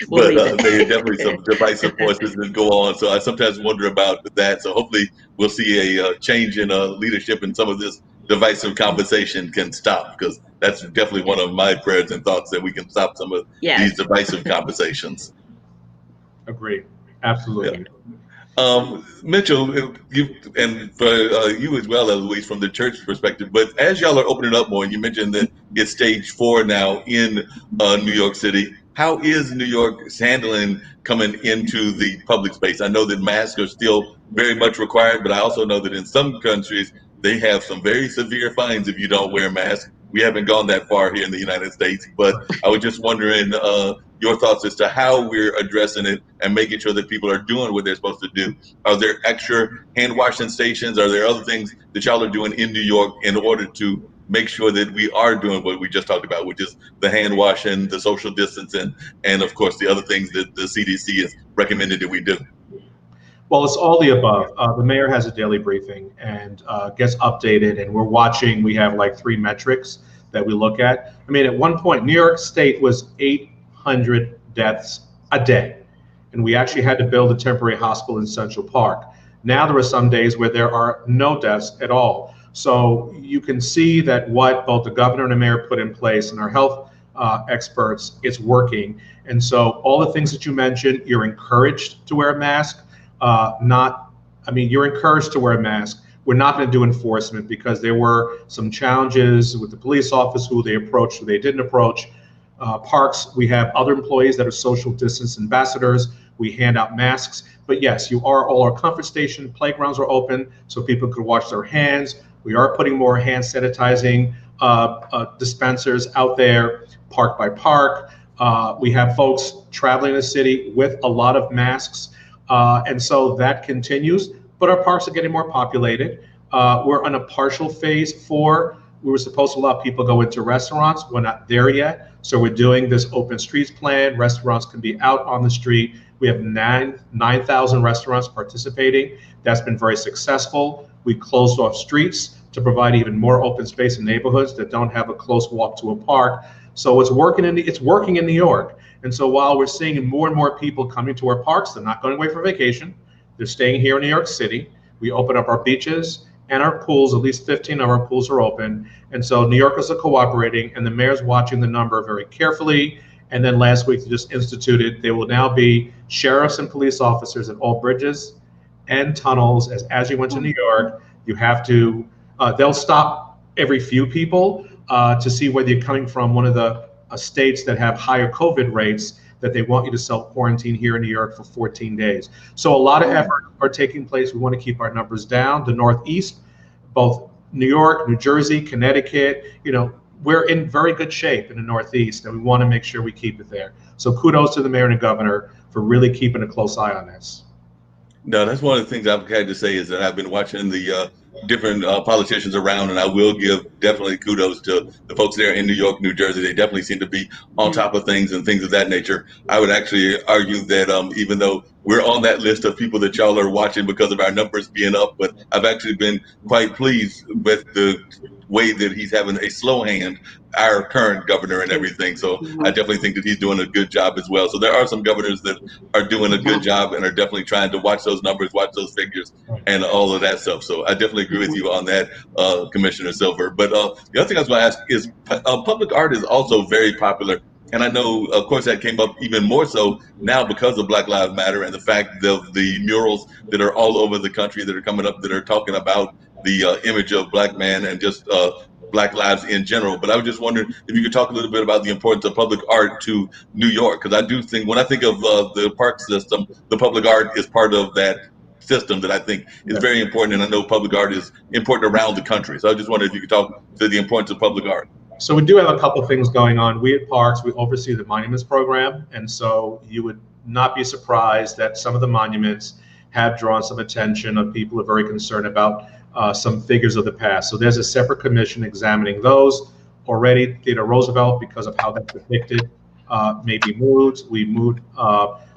But there are definitely some divisive forces that go on. So I sometimes wonder about that. So hopefully we'll see a change in leadership, and some of this divisive conversation can stop, because that's definitely one of my prayers and thoughts, that we can stop some of these divisive conversations. Agreed. Absolutely. Yeah. Mitchell, and for you as well, Eloise, from the church perspective, but as y'all are opening up more, and you mentioned that it's stage 4 now in New York City, how is New York handling coming into the public space? I know that masks are still very much required, but I also know that in some countries, they have some very severe fines if you don't wear a mask. We haven't gone that far here in the United States, but I was just wondering your thoughts as to how we're addressing it and making sure that people are doing what they're supposed to do. Are there extra hand washing stations? Are there other things that y'all are doing in New York in order to make sure that we are doing what we just talked about, which is the hand washing, the social distancing, and of course the other things that the CDC has recommended that we do? Well, it's all the above. The mayor has a daily briefing and gets updated, and we're watching. We have like three metrics that we look at. I mean, at one point, New York State was 800 deaths a day, and we actually had to build a temporary hospital in Central Park. Now there are some days where there are no deaths at all. So you can see that what both the governor and the mayor put in place and our health experts, it's working. And so all the things that you mentioned, you're encouraged to wear a mask. You're encouraged to wear a mask. We're not going to do enforcement because there were some challenges with the police office, who they approached, who they didn't approach. Parks, we have other employees that are social distance ambassadors. We hand out masks. But yes, all our comfort station playgrounds are open so people could wash their hands. We are putting more hand sanitizing dispensers out there, park by park. We have folks traveling the city with a lot of masks. And so that continues, but our parks are getting more populated. We're on a partial phase 4. We were supposed to allow people to go into restaurants. We're not there yet. So we're doing this open streets plan. Restaurants can be out on the street. We have 9,000 restaurants participating. That's been very successful. We closed off streets to provide even more open space in neighborhoods that don't have a close walk to a park. So it's working in New York. And so while we're seeing more and more people coming to our parks, they're not going away for vacation. They're staying here in New York City. We open up our beaches and our pools. At least 15 of our pools are open. And so New Yorkers are cooperating, and the mayor's watching the number very carefully. And then last week they just instituted, there will now be sheriffs and police officers at all bridges and tunnels. As you went to New York, you have to, they'll stop every few people to see whether you're coming from one of the states that have higher COVID rates, that they want you to self-quarantine here in New York for 14 days. So a lot of efforts are taking place. We want to keep our numbers down. The Northeast, both New York, New Jersey, Connecticut, we're in very good shape in the Northeast, and we want to make sure we keep it there. So kudos to the mayor and the governor for really keeping a close eye on this. No, that's one of the things I've had to say is that I've been watching the different politicians around, and I will give definitely kudos to the folks there in New York, New Jersey. They definitely seem to be on top of things and things of that nature. I would actually argue that even though we're on that list of people that y'all are watching because of our numbers being up, but I've actually been quite pleased with the way that he's having a slow hand, our current governor and everything. So I definitely think that he's doing a good job as well. So there are some governors that are doing a good job and are definitely trying to watch those numbers, watch those figures, and all of that stuff. So I definitely agree with you on that, Commissioner Silver. But the other thing I was going to ask is public art is also very popular. And I know, of course, that came up even more so now because of Black Lives Matter and the fact that the murals that are all over the country that are coming up that are talking about the image of Black man and just Black lives in general. But I was just wondering if you could talk a little bit about the importance of public art to New York, because I do think when I think of the park system, the public art is part of that system that I think is very important. And I know public art is important around the country. So I just wondered if you could talk to the importance of public art. So we do have a couple of things going on. We at Parks, we oversee the monuments program. And so you would not be surprised that some of the monuments have drawn some attention of people who are very concerned about some figures of the past. So there's a separate commission examining those. Already, Theodore Roosevelt, because of how that's depicted, may be moved. We moved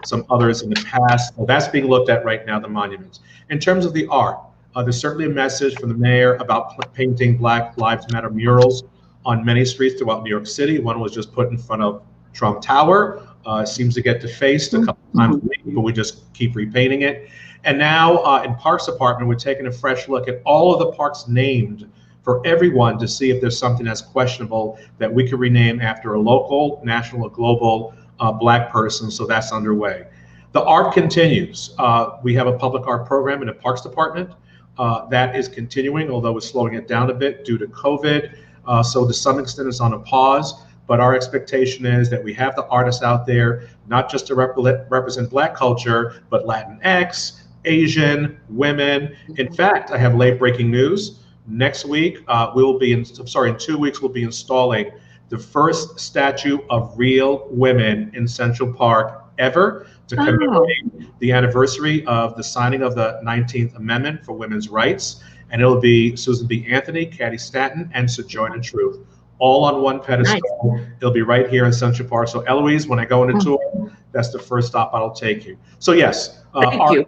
some others in the past. So that's being looked at right now, the monuments. In terms of the art, there's certainly a message from the mayor about painting Black Lives Matter murals on many streets throughout New York City. One was just put in front of Trump Tower. Seems to get defaced a couple times a week, but we just keep repainting it. And now in Parks Department, we're taking a fresh look at all of the parks named for everyone to see if there's something that's questionable that we could rename after a local, national, or global Black person. So that's underway. The art continues. We have a public art program in the Parks Department that is continuing, although we're slowing it down a bit due to COVID. So to some extent it's on a pause, but our expectation is that we have the artists out there, not just to represent Black culture, but Latinx, Asian, women. In fact, I have late breaking news. Next week, in 2 weeks, we'll be installing the first statue of real women in Central Park ever to commemorate the anniversary of the signing of the 19th Amendment for women's rights. And it'll be Susan B. Anthony, Cady Stanton, and Sojourner Truth, all on one pedestal. Nice. It'll be right here in Central Park. So Eloise, when I go on a tour, that's the first stop I'll take you. So yes, Thank you.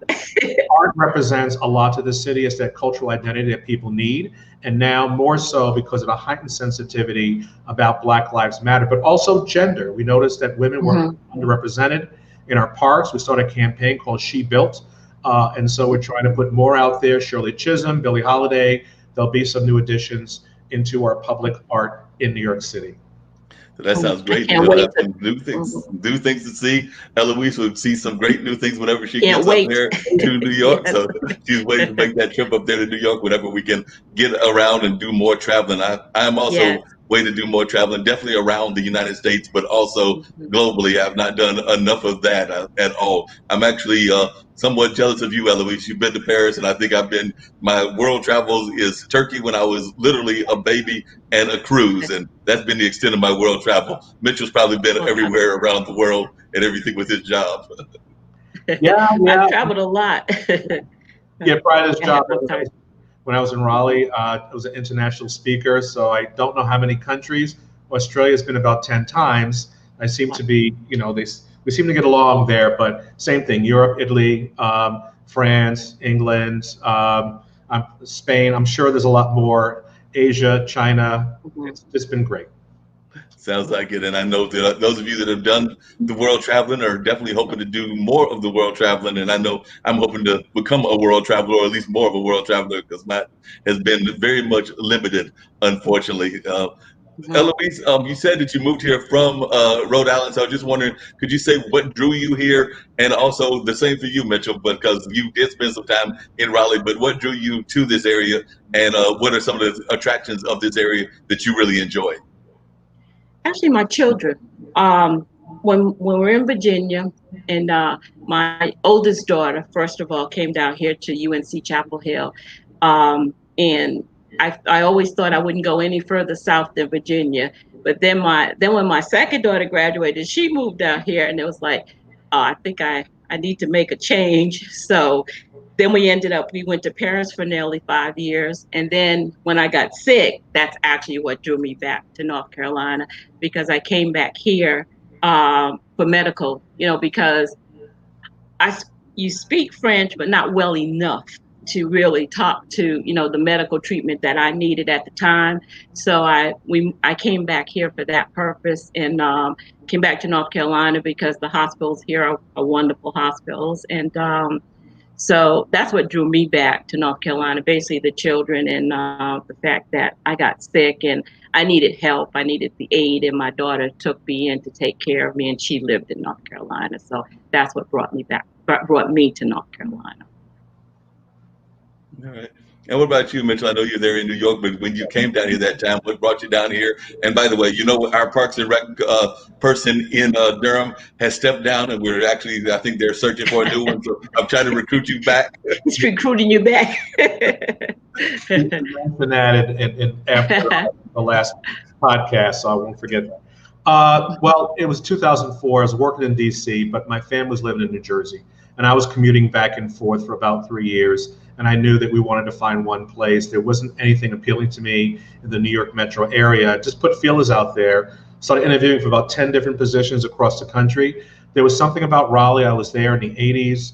art represents a lot to the city. It's that cultural identity that people need. And now more so because of a heightened sensitivity about Black Lives Matter, but also gender. We noticed that women were underrepresented in our parks. We started a campaign called She Built. And so we're trying to put more out there. Shirley Chisholm, Billie Holiday, there'll be some new additions into our public art in New York City. So that sounds great. Can't We'll wait have some new things to see. Eloise will see some great new things whenever she Can't gets wait. up there to New York. Yes. So she's waiting to make that trip up there to New York whenever we can get around and do more traveling. I am also Yes. waiting to do more traveling, definitely around the United States, but also globally. I've not done enough of that at all. I'm actually somewhat jealous of you, Eloise. You've been to Paris, and I think my world travels is Turkey when I was literally a baby and a cruise, and that's been the extent of my world travel. Mitchell's probably been everywhere around the world and everything with his job. Yeah. I've traveled a lot. Yeah, prior to this I job, had no time. when I was in Raleigh, I was an international speaker, so I don't know how many countries. Australia's been about 10 times. I seem to be, we seem to get along there, but same thing, Europe, Italy, France, England, Spain. I'm sure there's a lot more. Asia, China. It's been great. Sounds like it. And I know that those of you that have done the world traveling are definitely hoping to do more of the world traveling. And I know I'm hoping to become a world traveler, or at least more of a world traveler, because mine has been very much limited, unfortunately. Eloise, you said that you moved here from Rhode Island. So I was just wondering, could you say what drew you here? And also the same for you, Mitchell, because you did spend some time in Raleigh, but what drew you to this area? And what are some of the attractions of this area that you really enjoy? Actually, my children. When we're in Virginia, and my oldest daughter, first of all, came down here to UNC Chapel Hill, and I always thought I wouldn't go any further south than Virginia. But then when my second daughter graduated, she moved down here, and it was like, I think I need to make a change. So then we went to Paris for nearly 5 years. And then when I got sick, that's actually what drew me back to North Carolina, because I came back here for medical, because you speak French, but not well enough to really talk to, the medical treatment that I needed at the time. So I came back here for that purpose, and came back to North Carolina because the hospitals here are wonderful hospitals. And so that's what drew me back to North Carolina, basically the children, and the fact that I got sick and I needed help. I needed the aid, and my daughter took me in to take care of me, and she lived in North Carolina. So that's what brought me to North Carolina. All right. And what about you, Mitchell? I know you're there in New York, but when you came down here that time, what brought you down here? And by the way, our Parks and Rec person in Durham has stepped down, and we're actually, I think they're searching for a new one. So I'm trying to recruit you back. He's recruiting you back. You mentioned that in after the last podcast, so I won't forget that. Well, it was 2004. I was working in DC, but my family was living in New Jersey, and I was commuting back and forth for about 3 years. And I knew that we wanted to find one place. There wasn't anything appealing to me in the New York metro area. Just put feelers out there. Started interviewing for about 10 different positions across the country. There was something about Raleigh. I was there in the 80s.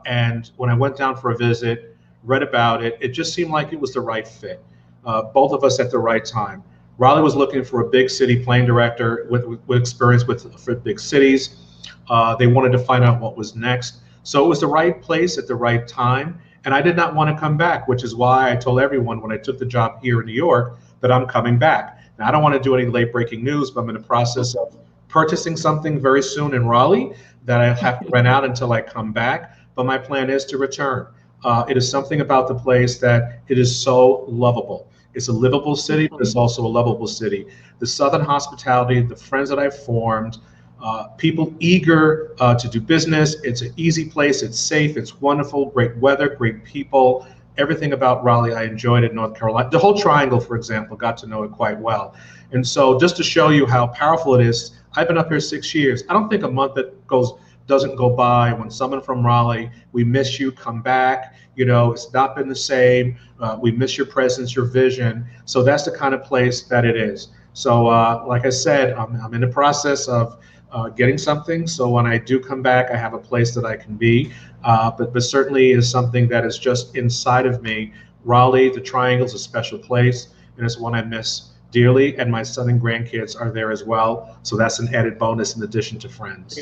And when I went down for a visit, read about it, it just seemed like it was the right fit. Both of us at the right time. Raleigh was looking for a big city plane director with experience for big cities. They wanted to find out what was next. So it was the right place at the right time. And I did not want to come back, which is why I told everyone when I took the job here in New York that I'm coming back. Now, I don't want to do any late breaking news, but I'm in the process of purchasing something very soon in Raleigh that I have to rent out until I come back. But my plan is to return. It is something about the place that it is so lovable. It's a livable city, but it's also a lovable city. The Southern hospitality, the friends that I've formed, people eager to do business. It's an easy place. It's safe. It's wonderful. Great weather, great people. Everything about Raleigh I enjoyed in North Carolina. The whole triangle, for example, got to know it quite well. And so just to show you how powerful it is, I've been up here 6 years. I don't think a month that doesn't go by when someone from Raleigh, we miss you, come back. It's not been the same. We miss your presence, your vision. So that's the kind of place that it is. So like I said, I'm in the process of getting something. So when I do come back, I have a place that I can be. But certainly is something that is just inside of me. Raleigh, the Triangle is a special place, and it's one I miss dearly. And my son and grandkids are there as well. So that's an added bonus in addition to friends.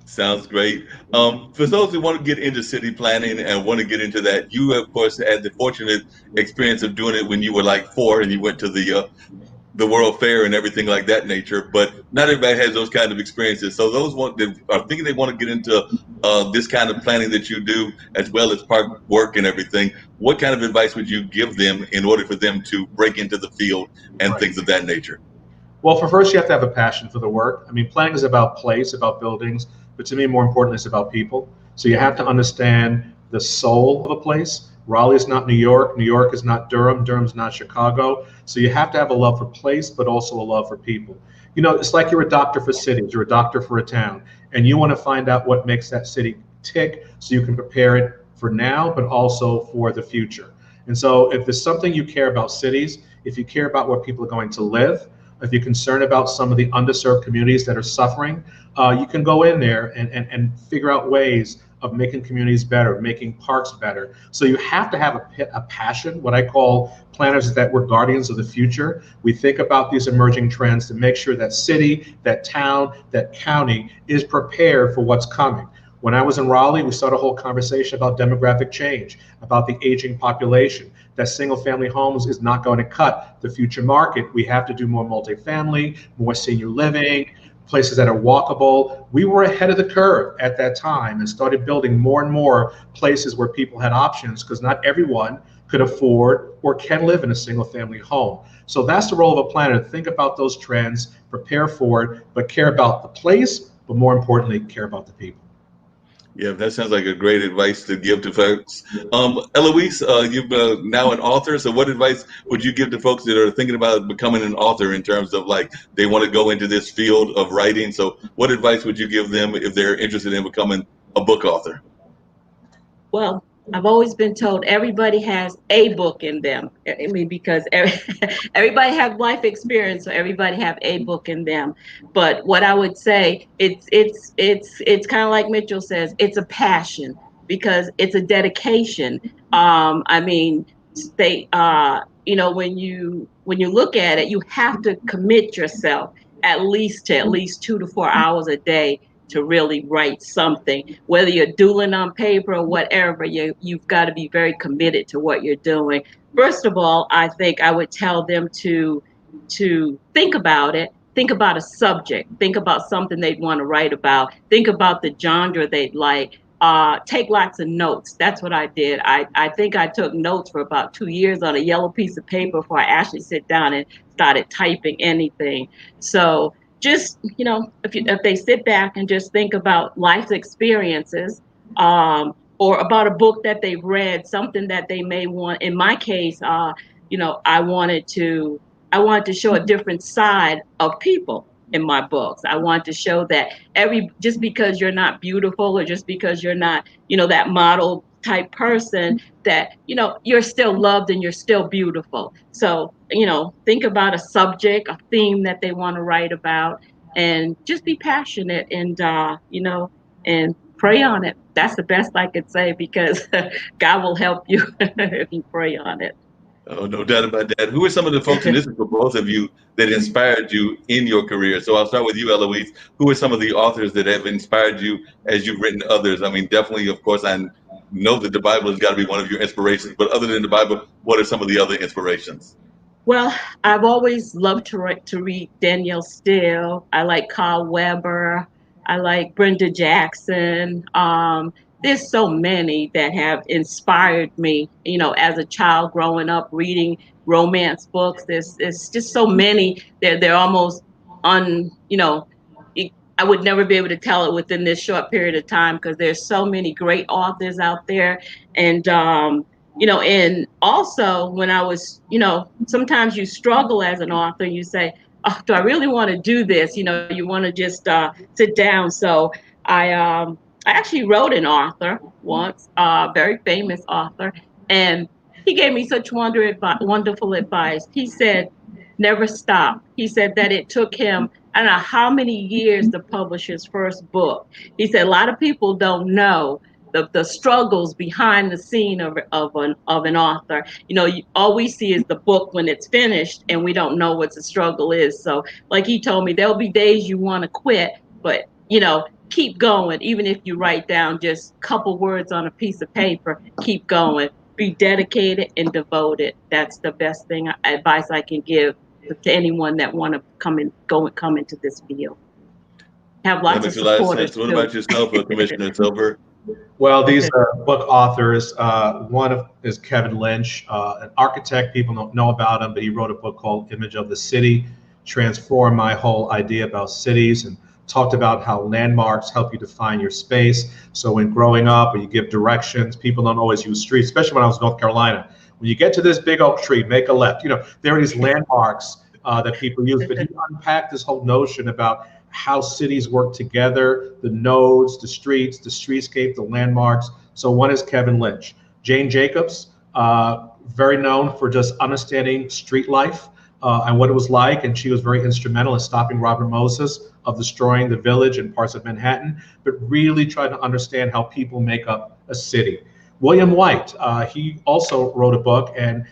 Sounds great. For those who want to get into city planning and want to get into that, you of course had the fortunate experience of doing it when you were like 4 and you went to the World Fair and everything like that nature. But not everybody has those kind of experiences. So those that are thinking they want to get into this kind of planning that you do, as well as park work and everything, what kind of advice would you give them in order for them to break into the field and Right. things of that nature? Well, for first, you have to have a passion for the work. I mean, planning is about place, about buildings, but to me, more importantly, it's about people. So you have to understand the soul of a place. Raleigh is not New York. New York is not Durham. Durham's not Chicago. So you have to have a love for place, but also a love for people. You know, it's like you're a doctor for cities, you're a doctor for a town, and you want to find out what makes that city tick so you can prepare it for now, but also for the future. And so if there's something you care about cities, if you care about where people are going to live, if you're concerned about some of the underserved communities that are suffering, you can go in there and figure out ways of making communities better, making parks better. So you have to have a passion. What I call planners is that we're guardians of the future. We think about these emerging trends to make sure that city, that town, that county is prepared for what's coming. When I was in Raleigh, we started a whole conversation about demographic change, about the aging population, that single family homes is not going to cut the future market. We have to do more multifamily, more senior living, places that are walkable. We were ahead of the curve at that time and started building more and more places where people had options because not everyone could afford or can live in a single family home. So that's the role of a planner. Think about those trends, prepare for it, but care about the place, but more importantly, care about the people. Yeah, that sounds like a great advice to give to folks. Eloise, you've now an author. So, what advice would you give to folks that are thinking about becoming an author in terms of like they want to go into this field of writing? So, what advice would you give them if they're interested in becoming a book author? Well, I've always been told everybody has a book in them. I mean, because everybody has life experience, so everybody have a book in them. But what I would say, it's kind of like Mitchell says, it's a passion because it's a dedication. I mean, they, when you look at it, you have to commit yourself at least 2 to 4 hours a day to really write something, whether you're doodling on paper or whatever. You've got to be very committed to what you're doing. First of all, I think I would tell them to think about it. Think about a subject. Think about something they'd want to write about. Think about the genre they'd like. Take lots of notes. That's what I did. I think I took notes for about 2 years on a yellow piece of paper before I actually sit down and started typing anything. So just, if they sit back and just think about life's experiences, or about a book that they've read, something that they may want. In my case, I wanted to show a different side of people in my books. I want to show that just because you're not beautiful or just because you're not, that model type person, that, you're still loved and you're still beautiful. So, think about a subject, a theme that they want to write about, and just be passionate and, and pray on it. That's the best I could say, because God will help you if you pray on it. Oh, no doubt about that. Who are some of the folks, and this is for both of you, that inspired you in your career? So I'll start with you, Eloise. Who are some of the authors that have inspired you as you've written others? I mean, definitely, of course, I know that the Bible has got to be one of your inspirations, but other than the Bible, what are some of the other inspirations? Well, I've always loved to read Danielle Steele. I like Carl Weber. I like Brenda Jackson. There's so many that have inspired me, as a child growing up reading romance books. There's just so many. They're almost un, you know, I would never be able to tell it within this short period of time, because there's so many great authors out there. And and also when I was, sometimes you struggle as an author. You say, oh, do I really want to do this? You want to just sit down. So I actually wrote an author once, a very famous author, and he gave me such wonderful advice. He said, never stop. He said that it took him I don't know how many years to publish his first book. He said a lot of people don't know the struggles behind the scene of an author. All we see is the book when it's finished, and we don't know what the struggle is. So, like he told me, there'll be days you want to quit, but keep going. Even if you write down just a couple words on a piece of paper, keep going. Be dedicated and devoted. That's the best advice I can give to anyone that want to come into this field. Have That lots of makes a lot of supporters sense. What too. about yourself, Commissioner Silver? Well, these book authors, is Kevin Lynch, an architect. People don't know about him, but he wrote a book called Image of the City, transformed my whole idea about cities, and talked about how landmarks help you define your space. So when growing up, when you give directions, people don't always use streets, especially when I was in North Carolina. When you get to this big oak tree, make a left. There are these landmarks that people use, but he unpacked this whole notion about how cities work together, the nodes, the streets, the streetscape, the landmarks. So one is Kevin Lynch. Jane Jacobs, very known for just understanding street life and what it was like, and she was very instrumental in stopping Robert Moses of destroying the village and parts of Manhattan, but really trying to understand how people make up a city. William White, he also wrote a book and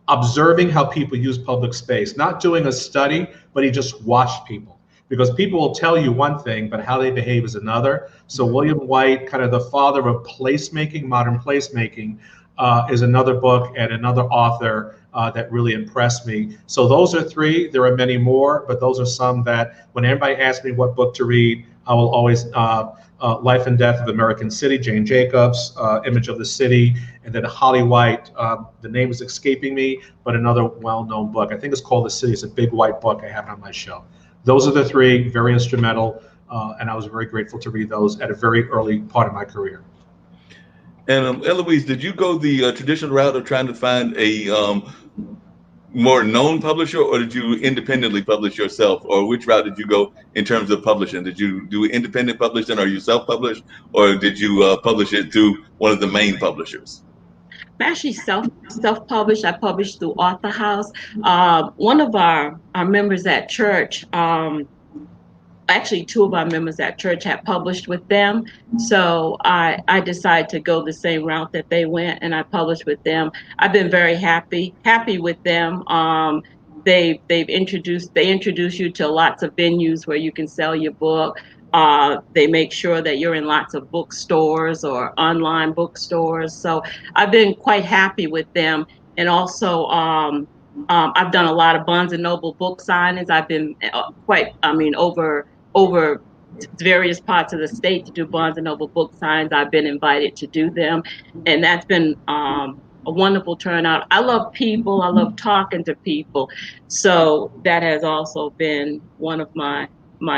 observing how people use public space, not doing a study, but he just watched people. Because people will tell you one thing, but how they behave is another. So William White, kind of the father of placemaking, modern placemaking, is another book and another author that really impressed me. So those are three. There are many more, but those are some that when everybody asks me what book to read, I will always Life and Death of American City, Jane Jacobs, Image of the City, and then Holly White. The name is escaping me, but another well-known book. I think it's called The City. It's a big white book. I have it on my shelf. Those are the three, very instrumental, and I was very grateful to read those at a very early part of my career. And Eloise, did you go the traditional route of trying to find a more known publisher, or did you independently publish yourself, or which route did you go in terms of publishing? Did you do independent publishing, or you self-published, or did you publish it through one of the main publishers? I'm actually self-published. I published through Author House. One of our members at church, actually two of our members at church had published with them. So I decided to go the same route that they went, and I published with them. I've been very happy with them. They introduce you to lots of venues where you can sell your book. They make sure that you're in lots of bookstores or online bookstores. So I've been quite happy with them. And also, I've done a lot of Barnes and Noble book signings. I've been over various parts of the state to do Barnes and Noble book signs. I've been invited to do them, and that's been a wonderful turnout. I love people. I love talking to people, so that has also been one of my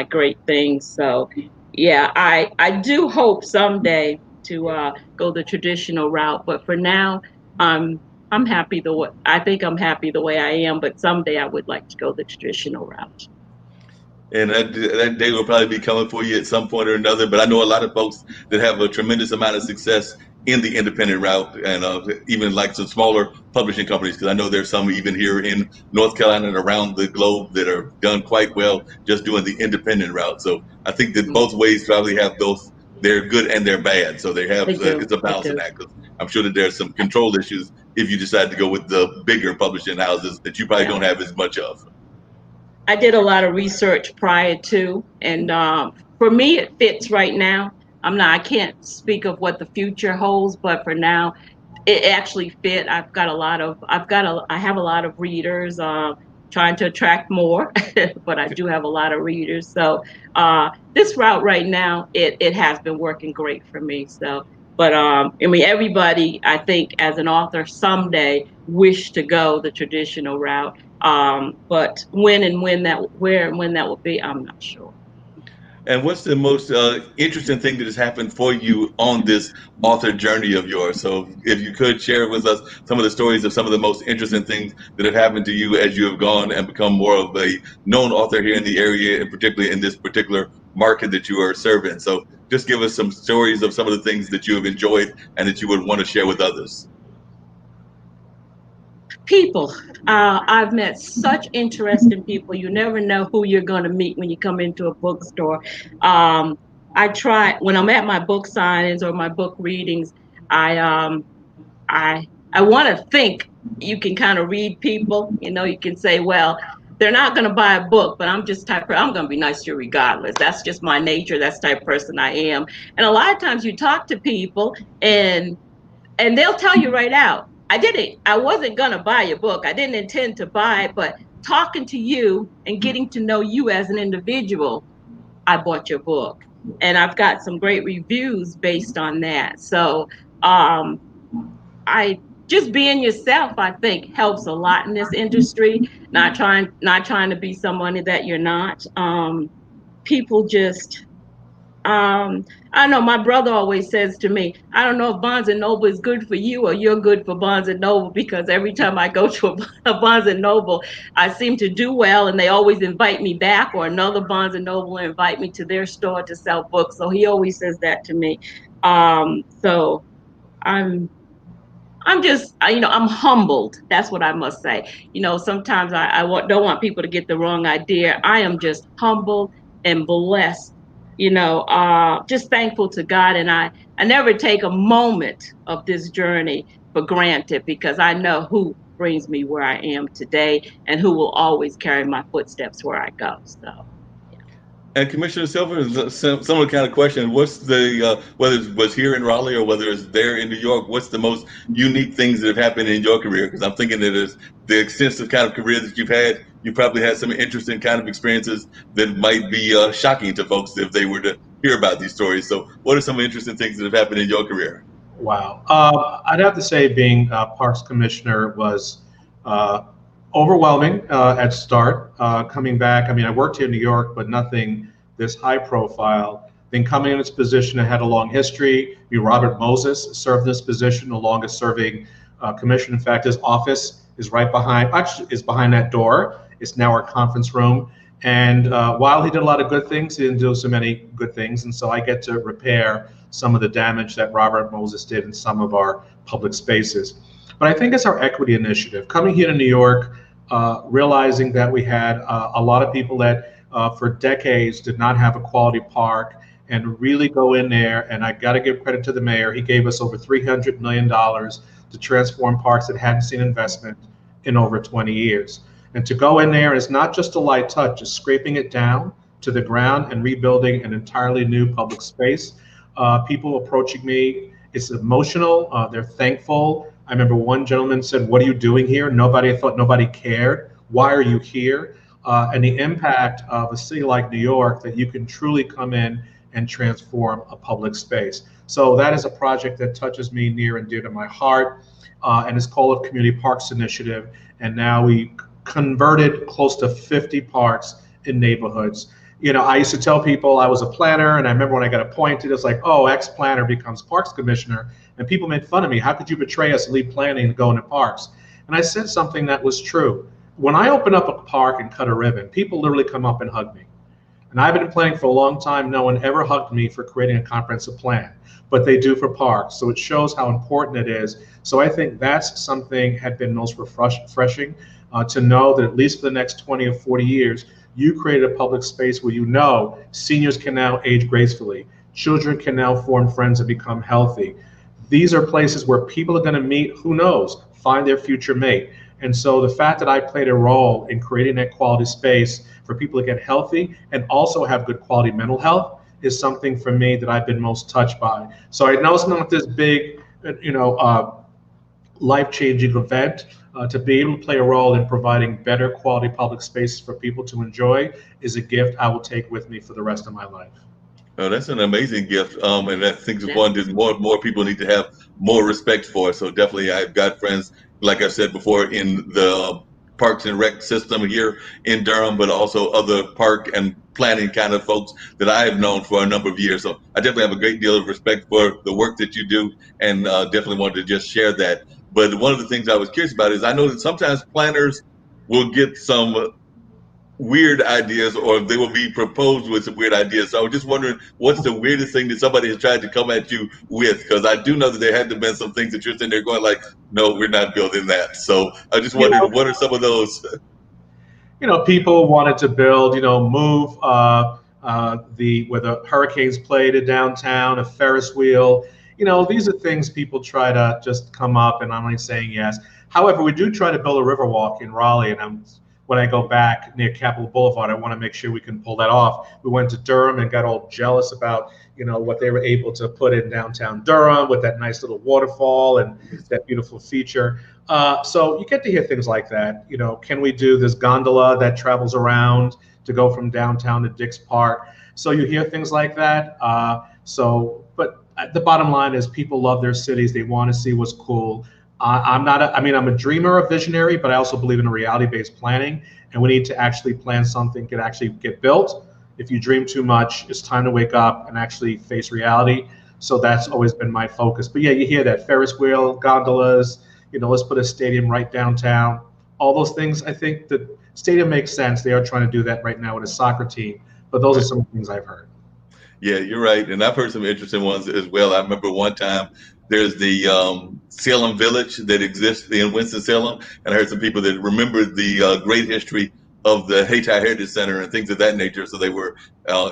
great things. So, yeah, I do hope someday to go the traditional route, but for now, I'm happy I think I'm happy the way I am. But someday I would like to go the traditional route. And that day will probably be coming for you at some point or another. But I know a lot of folks that have a tremendous amount of success in the independent route, and even like some smaller publishing companies, because I know there's some even here in North Carolina and around the globe that are done quite well just doing the independent route. So I think that both ways probably have those, they're good and they're bad. So it's a balancing act. Because I'm sure that there's some control issues if you decide to go with the bigger publishing houses that you probably don't have as much of. I did a lot of research prior to, and for me, it fits right now. I can't speak of what the future holds, but for now, it actually fit. I have a lot of readers, trying to attract more, but I do have a lot of readers. So this route right now, it has been working great for me. So, but everybody, I think, as an author, someday wish to go the traditional route. But where and when that will be, I'm not sure. And what's the most interesting thing that has happened for you on this author journey of yours? So if you could share with us some of the stories of some of the most interesting things that have happened to you as you have gone and become more of a known author here in the area, and particularly in this particular market that you are serving. So just give us some stories of some of the things that you have enjoyed and that you would want to share with others. People. I've met such interesting people. You never know who you're going to meet when you come into a bookstore. Um, I try when I'm at my book signings or my book readings. I I want to think you can kind of read people. You know, you can say, well, they're not going to buy a book, but I'm just type. I'm going to be nice to you regardless. That's just my nature. That's the type of person I am. And a lot of times you talk to people and they'll tell you right out, I wasn't going to buy your book. I didn't intend to buy it, but talking to you and getting to know you as an individual, I bought your book. And I've got some great reviews based on that. So um, I just being yourself, I think, helps a lot in this industry. Not trying to be someone that you're not. People just I know my brother always says to me, I don't know if Barnes and Noble is good for you or you're good for Barnes and Noble, because every time I go to a Barnes and Noble, I seem to do well and they always invite me back, or another Barnes and Noble will invite me to their store to sell books. So he always says that to me. So I'm I'm just, I'm humbled. That's what I must say. Sometimes don't want people to get the wrong idea. I am just humbled and blessed, just thankful to God. And I never take a moment of this journey for granted, because I know who brings me where I am today and who will always carry my footsteps where I go. So, And Commissioner Silver, is a similar kind of question. What's the whether it was here in Raleigh or whether it's there in New York? What's the most unique things that have happened in your career? Because I'm thinking that is the extensive kind of career that you've had. You probably had some interesting kind of experiences that might be shocking to folks if they were to hear about these stories. So, what are some interesting things that have happened in your career? Wow. I'd have to say being Parks Commissioner was uh, overwhelming at start. Coming back, I mean, I worked here in New York, but nothing this high profile. Then coming in this position, I had a long history. Robert Moses served this position, the longest serving commissioner. In fact, his office is right behind, actually, is behind that door. It's now our conference room. And while he did a lot of good things, he didn't do so many good things. And so I get to repair some of the damage that Robert Moses did in some of our public spaces. But I think it's our equity initiative. Coming here to New York, realizing that we had a lot of people that for decades did not have a quality park, and really go in there. And I got to give credit to the mayor. He gave us over $300 million to transform parks that hadn't seen investment in over 20 years. And to go in there is not just a light touch, just scraping it down to the ground and rebuilding an entirely new public space. People approaching me, it's emotional. They're thankful. I remember one gentleman said, "What are you doing here?" Nobody, I thought nobody cared. Why are you here? And the impact of a city like New York, that you can truly come in and transform a public space. So that is a project that touches me near and dear to my heart, and it's called a Community Parks Initiative. And now we converted close to 50 parks in neighborhoods. I used to tell people I was a planner, and I remember when I got appointed, it's like, oh, ex-planner becomes parks commissioner, and people made fun of me. How could you betray us, leave planning and go into parks? And I said something that was true. When I open up a park and cut a ribbon, people literally come up and hug me. And I've been planning for a long time. No one ever hugged me for creating a comprehensive plan, but they do for parks. So it shows how important it is. So I think that's something had been most refreshing, to know that at least for the next 20 or 40 years, you created a public space where seniors can now age gracefully. Children can now form friends and become healthy. These are places where people are going to meet, who knows, find their future mate. And so the fact that I played a role in creating that quality space for people to get healthy and also have good quality mental health is something for me that I've been most touched by. So I know it's not this big, life-changing event. To be able to play a role in providing better quality public spaces for people to enjoy is a gift I will take with me for the rest of my life. Oh, that's an amazing gift, and I think it's one that more people need to have more respect for. So definitely, I've got friends, like I said before, in the Parks and Rec system here in Durham, but also other park and planning kind of folks that I have known for a number of years. So I definitely have a great deal of respect for the work that you do, and definitely wanted to just share that. But one of the things I was curious about is I know that sometimes planners will get some weird ideas, or they will be proposed with some weird ideas. So I was just wondering, what's the weirdest thing that somebody has tried to come at you with? Because I do know that there had to have been some things that you're sitting there going like, no, we're not building that. So I just You know, wondered, what are some of those? people wanted to build, move the where the Hurricanes played in downtown, a Ferris wheel. These are things people try to just come up, and I'm only saying yes. However, we do try to build a riverwalk in Raleigh, and when I go back near Capitol Boulevard, I want to make sure we can pull that off. We went to Durham and got all jealous about, what they were able to put in downtown Durham with that nice little waterfall and that beautiful feature. So you get to hear things like that. Can we do this gondola that travels around to go from downtown to Dix Park? So you hear things like that. But the bottom line is people love their cities. They want to see what's cool. I'm not. I'm a dreamer, a visionary, but I also believe in a reality-based planning, and we need to actually plan something that actually get built. If you dream too much, it's time to wake up and actually face reality. So that's always been my focus. But yeah, you hear that Ferris wheel, gondolas. Let's put a stadium right downtown. All those things. I think the stadium makes sense. They are trying to do that right now with a soccer team. But those are some things I've heard. Yeah, you're right. And I've heard some interesting ones as well. I remember one time there's the Salem Village that exists in Winston-Salem. And I heard some people that remembered the great history of the Hayti Heritage Center and things of that nature. So they were,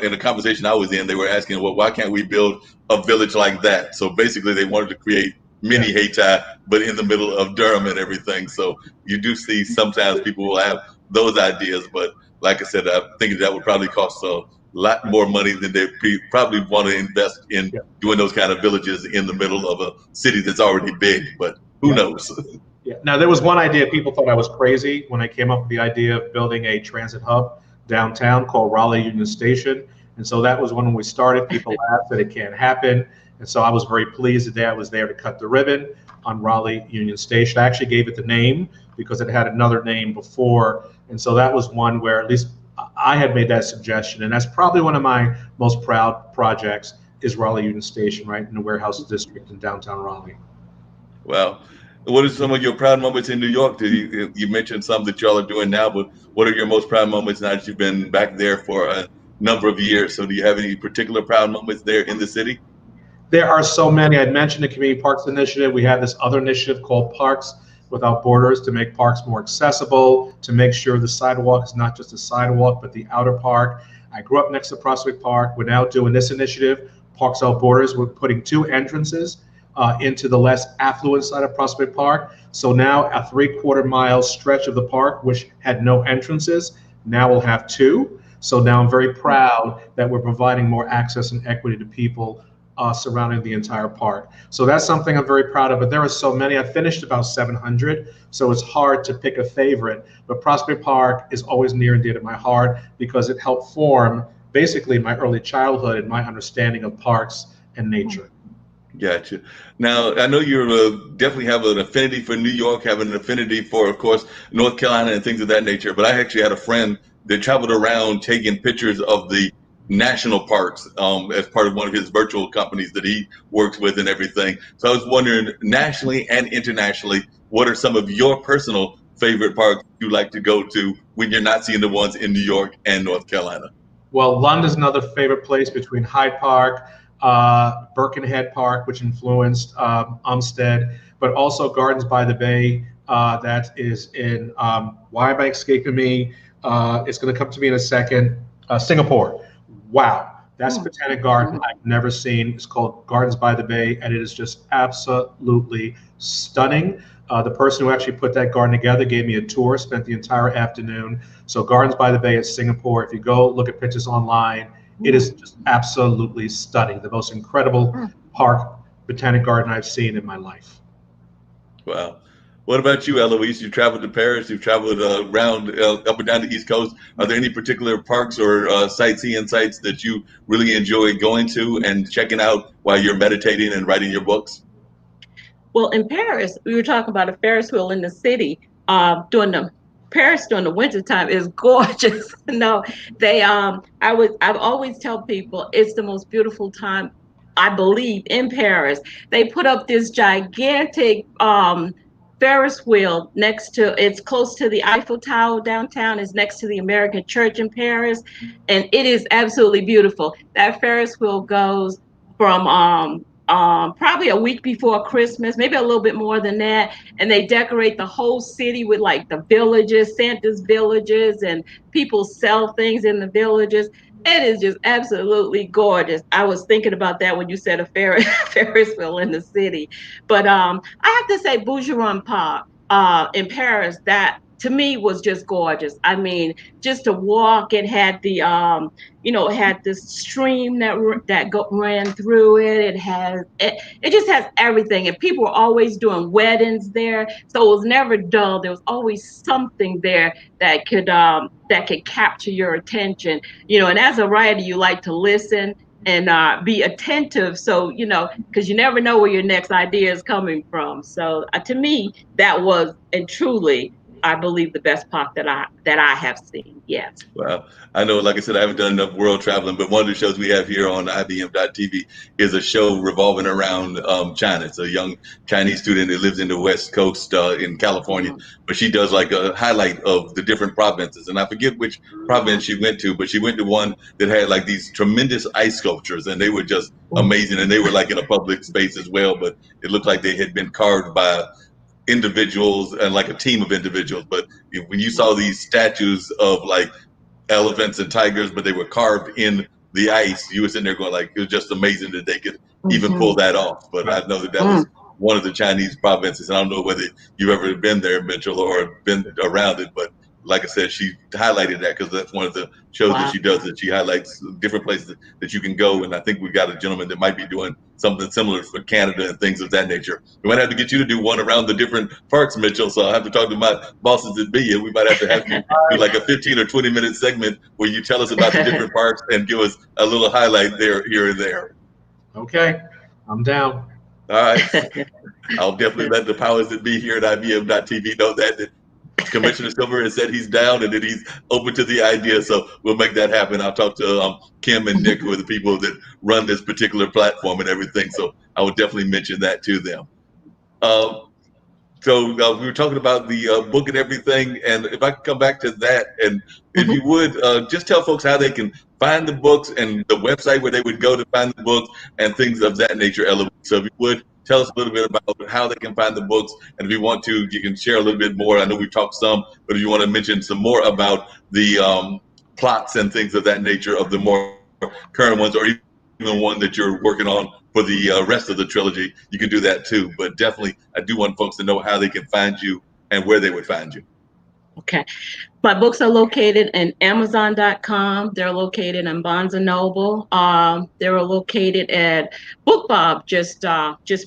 in a conversation I was in, they were asking, well, why can't we build a village like that? So basically they wanted to create mini Yeah. Hayti, but in the middle of Durham and everything. So you do see sometimes people will have those ideas. But like I said, I think that would probably cost a lot more money than they probably want to invest in Yeah. doing those kind of villages in the middle of a city that's already big. But who Yeah. knows? Yeah. Now there was one idea people thought I was crazy when I came up with the idea of building a transit hub downtown called Raleigh Union Station. And so that was when we started. People laughed that it can't happen. And so I was very pleased the day I was there to cut the ribbon on Raleigh Union Station. I actually gave it the name because it had another name before. And so that was one where at least I had made that suggestion. And that's probably one of my most proud projects is Raleigh Union Station, right in the warehouse district in downtown Raleigh. Well, what are some of your proud moments in New York? You mentioned some that y'all are doing now, but what are your most proud moments now that you've been back there for a number of years? So do you have any particular proud moments there in the city? There are so many. I'd mentioned the Community Parks Initiative. We have this other initiative called Parks Without Borders to make parks more accessible, to make sure the sidewalk is not just a sidewalk, but the outer park. I grew up next to Prospect Park. We're now doing this initiative, Parks Without Borders. We're putting two entrances into the less affluent side of Prospect Park. So now a 3/4 mile stretch of the park, which had no entrances, now will have two. So now I'm very proud that we're providing more access and equity to people surrounding the entire park. So that's something I'm very proud of. But there are so many. I finished about 700, so it's hard to pick a favorite. But Prospect Park is always near and dear to my heart because it helped form basically my early childhood and my understanding of parks and nature. Gotcha. Now, I know you definitely have an affinity for New York, have an affinity for, of course, North Carolina and things of that nature. But I actually had a friend that traveled around taking pictures of the national parks as part of one of his virtual companies that he works with and everything. So I was wondering, nationally and internationally, what are some of your personal favorite parks you like to go to when you're not seeing the ones in New York and North Carolina? Well, London's another favorite place between Hyde Park, Birkenhead Park, which influenced Umstead, but also Gardens by the Bay. That is in, why am I escaping me? It's going to come to me in a second. Singapore. Wow. That's a botanic garden I've never seen. It's called Gardens by the Bay, and it is just absolutely stunning. The person who actually put that garden together gave me a tour, spent the entire afternoon. So Gardens by the Bay at Singapore, if you go look at pictures online, it is just absolutely stunning. The most incredible park, botanic garden I've seen in my life. Wow. What about you, Eloise? You traveled to Paris. You've traveled around up and down the East Coast. Are there any particular parks or sightseeing sites that you really enjoy going to and checking out while you're meditating and writing your books? Well, in Paris, we were talking about a Ferris wheel in the city. During the Paris during the winter time is gorgeous. No, I've always tell people it's the most beautiful time. I believe in Paris. They put up this gigantic Ferris wheel next to, it's close to the Eiffel Tower downtown, is next to the American Church in Paris, and it is absolutely beautiful. That Ferris wheel goes from probably a week before Christmas, maybe a little bit more than that, and they decorate the whole city with like the villages, Santa's villages, and people sell things in the villages. It is just absolutely gorgeous. I was thinking about that when you said a Ferris wheel in the city. But I have to say, Bougeron Park in Paris, that to me was just gorgeous. I mean, just to walk, it had the it had this stream that ran through it. It just has everything, and people were always doing weddings there, so it was never dull. There was always something there that could capture your attention. And as a writer, you like to listen and be attentive, so because you never know where your next idea is coming from. So to me, that was and truly, I believe, the best park that I have seen. Yes. Well, I know, like I said, I haven't done enough world traveling, but one of the shows we have here on IBM.TV is a show revolving around China. It's a young Chinese student that lives in the West Coast in California, but she does like a highlight of the different provinces. And I forget which province she went to, but she went to one that had like these tremendous ice sculptures, and they were just amazing. And they were like in a public space as well, but it looked like they had been carved by individuals and like a team of individuals. But when you saw these statues of like elephants and tigers, but they were carved in the ice, you were sitting there going like, it was just amazing that they could even pull that off. But I know that that was one of the Chinese provinces. And I don't know whether you've ever been there, Mitchell, or been around it, but like I said, she highlighted that because that's one of the shows that she does, that she highlights different places that you can go. And I think we've got a gentleman that might be doing something similar for Canada and things of that nature. We might have to get you to do one around the different parks, Mitchell. So I'll have to talk to my bosses at BIA. We might have to have you do like a 15 or 20-minute segment where you tell us about the different parks and give us a little highlight there, here and there. Okay, I'm down. All right. I'll definitely let the powers that be here at IBM.TV know that Commissioner Silver has said he's down and that he's open to the idea. So we'll make that happen. I'll talk to Kim and Nick, who are the people that run this particular platform and everything. So I would definitely mention that to them. So we were talking about the book and everything. And if I could come back to that, and if you would just tell folks how they can find the books and the website where they would go to find the books and things of that nature, Eloise. So if you would, tell us a little bit about how they can find the books. And if you want to, you can share a little bit more. I know we've talked some, but if you want to mention some more about the plots and things of that nature of the more current ones, or even one that you're working on for the rest of the trilogy, you can do that too. But definitely, I do want folks to know how they can find you and where they would find you. Okay. My books are located in Amazon.com. They're located in Barnes & Noble. They're located at BookBob. Just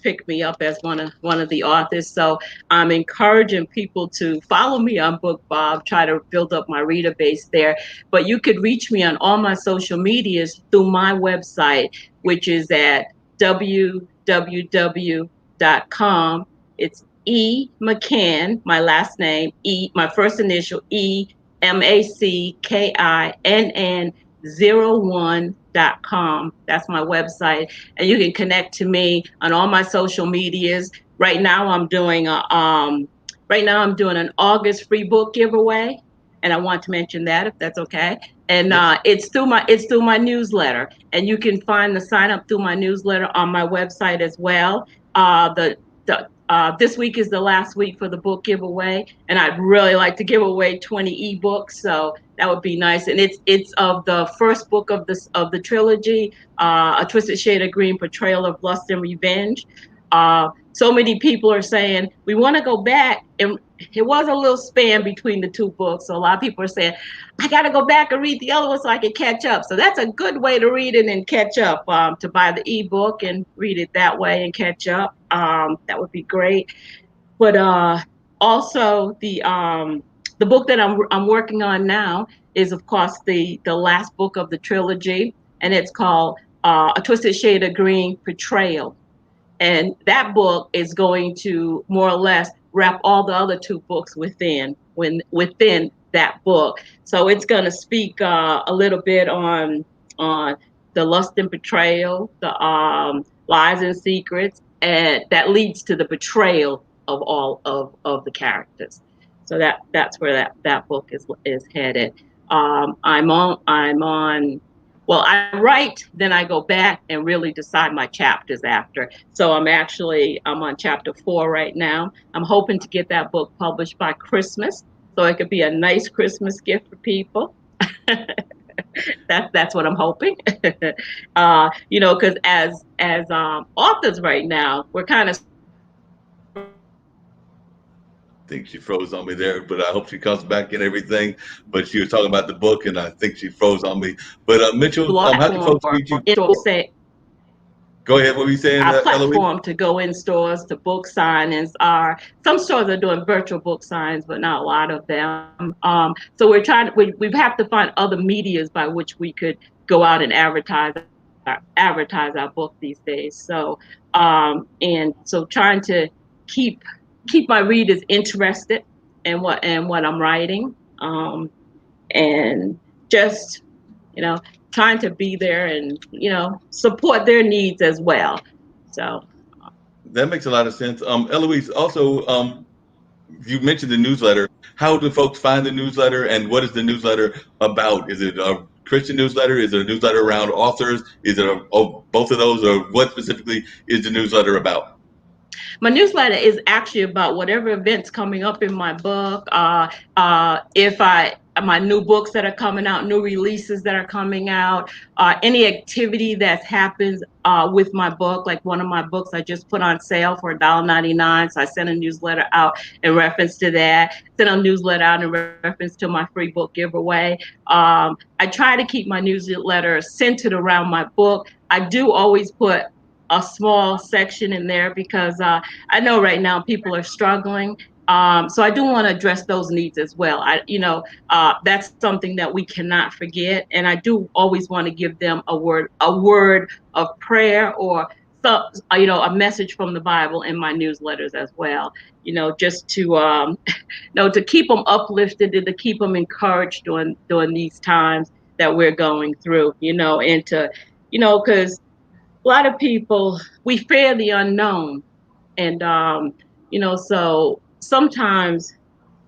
picked me up as one of the authors. So I'm encouraging people to follow me on BookBob, try to build up my reader base there. But you could reach me on all my social medias through my website, which is at www.com. It's E. McCann, my last name, my first initial, EMACKINN01.com. That's my website. And you can connect to me on all my social medias. Right now I'm doing an August free book giveaway. And I want to mention that, if that's okay. And it's through my newsletter. And you can find the sign up through my newsletter on my website as well. This week is the last week for the book giveaway, and I'd really like to give away 20 ebooks, so that would be nice. And it's of the first book of the trilogy, A Twisted Shade of Green: Portrayal of Lust and Revenge. So many people are saying we want to go back, and it was a little span between the two books, so a lot of people are saying I got to go back and read the other one so I can catch up. So that's a good way to read it and catch up, to buy the ebook and read it that way and catch up. That would be great. But also the book that I'm working on now is, of course, the last book of the trilogy, and it's called A Twisted Shade of Green: Portrayal. And that book is going to more or less wrap all the other two books within that book. So it's going to speak a little bit on the lust and betrayal, the lies and secrets, and that leads to the betrayal of all of the characters. So that's where that book is headed. I'm on well, I write, then I go back and really decide my chapters after. So I'm on chapter 4 right now. I'm hoping to get that book published by Christmas, so it could be a nice Christmas gift for people. That's what I'm hoping. Because as authors right now, we're kind of I think she froze on me there, but I hope she comes back and everything. But she was talking about the book, and I think she froze on me. But Mitchell, how can platform folks for reach you? say Go ahead. What were you saying, our Eloise? platform to go in stores to book signings are some stores are doing virtual book signs, but not a lot of them. So we have to find other medias by which we could go out and advertise our book these days. So and so trying to keep keep my readers interested in what I'm writing. And just you know trying to be there and support their needs as well. So That makes a lot of sense. Eloise, also, you mentioned the newsletter. How do folks find the newsletter, and what is the newsletter about? Is it a Christian newsletter? Is it a newsletter around authors? Is it both of those, or what specifically is the newsletter about? my newsletter is actually about whatever events coming up in my book. If I My new books that are coming out, new releases that are coming out, any activity that happens with my book. Like one of my books I just put on sale for $1.99, so I sent a newsletter out in reference to that. Sent a newsletter out in reference to my free book giveaway. I try to keep my newsletter centered around my book. I do always put a small section in there because I know right now people are struggling. So I do want to address those needs as well. That's something that we cannot forget, and I do always want to give them a word of prayer or some, a message from the Bible in my newsletters as well. Just to to keep them uplifted and to keep them encouraged during these times that we're going through. And to because a lot of people, we fear the unknown, and so sometimes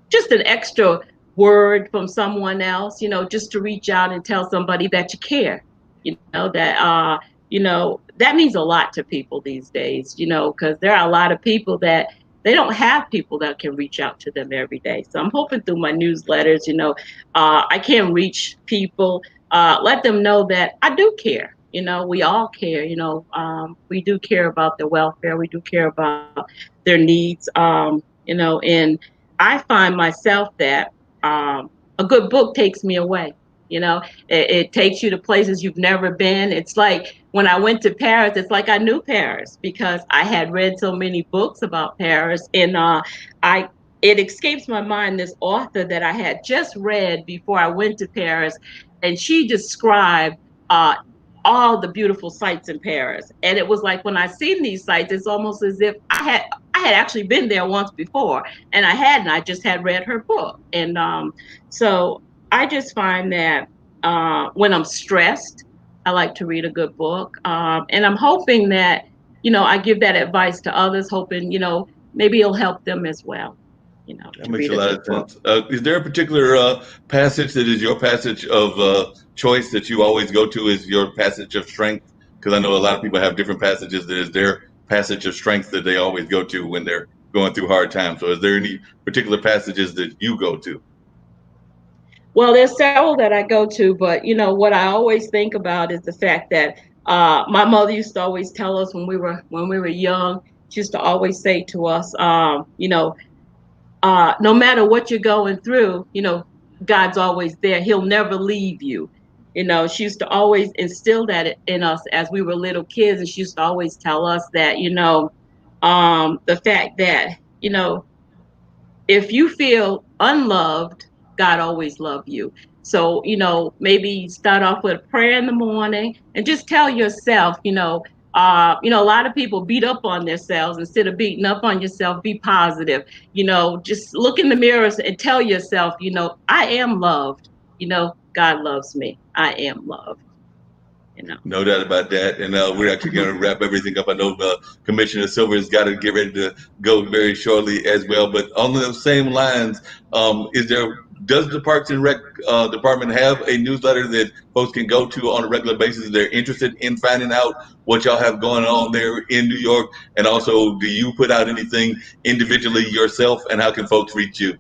just an extra word from someone else, just to reach out and tell somebody that you care, that means a lot to people these days, because there are a lot of people that they don't have people that can reach out to them every day. So I'm hoping through my newsletters, I can reach people, let them know that I do care. We all care. We do care about their welfare. We do care about their needs. And I find myself that a good book takes me away. It takes you to places you've never been. It's like when I went to Paris, it's like I knew Paris because I had read so many books about Paris. And I it escapes my mind this author that I had just read before I went to Paris, and she described uh, all the beautiful sights in Paris. And it was like when I seen these sights, it's almost as if I had actually been there once before, and I hadn't. I just had read her book, and so I just find that when I'm stressed, I like to read a good book, and I'm hoping that I give that advice to others, hoping maybe it'll help them as well. That To makes read a a lot good of book. sense. Is there a particular passage that is your passage of choice that you always go to as your passage of strength? Because I know a lot of people have different passages that is their passage of strength that they always go to when they're going through hard times. So is there any particular passages that you go to? Well, there's several that I go to, but what I always think about is the fact that my mother used to always tell us when we were young. She used to always say to us, no matter what you're going through, God's always there. He'll never leave you. She used to always instill that in us as we were little kids, and she used to always tell us that, the fact that, if you feel unloved, God always loved you. So, maybe start off with a prayer in the morning and just tell yourself, a lot of people beat up on themselves. Instead of beating up on yourself, be positive. Just look in the mirrors and tell yourself, I am loved. God loves me. I am loved. you know. No doubt about that. And we're actually going to wrap everything up. I know Commissioner Silver has got to get ready to go very shortly as well. But on those same lines, does the Parks and Rec department have a newsletter that folks can go to on a regular basis if they're interested in finding out what y'all have going on there in New York? And also, do you put out anything individually yourself? And how can folks reach you?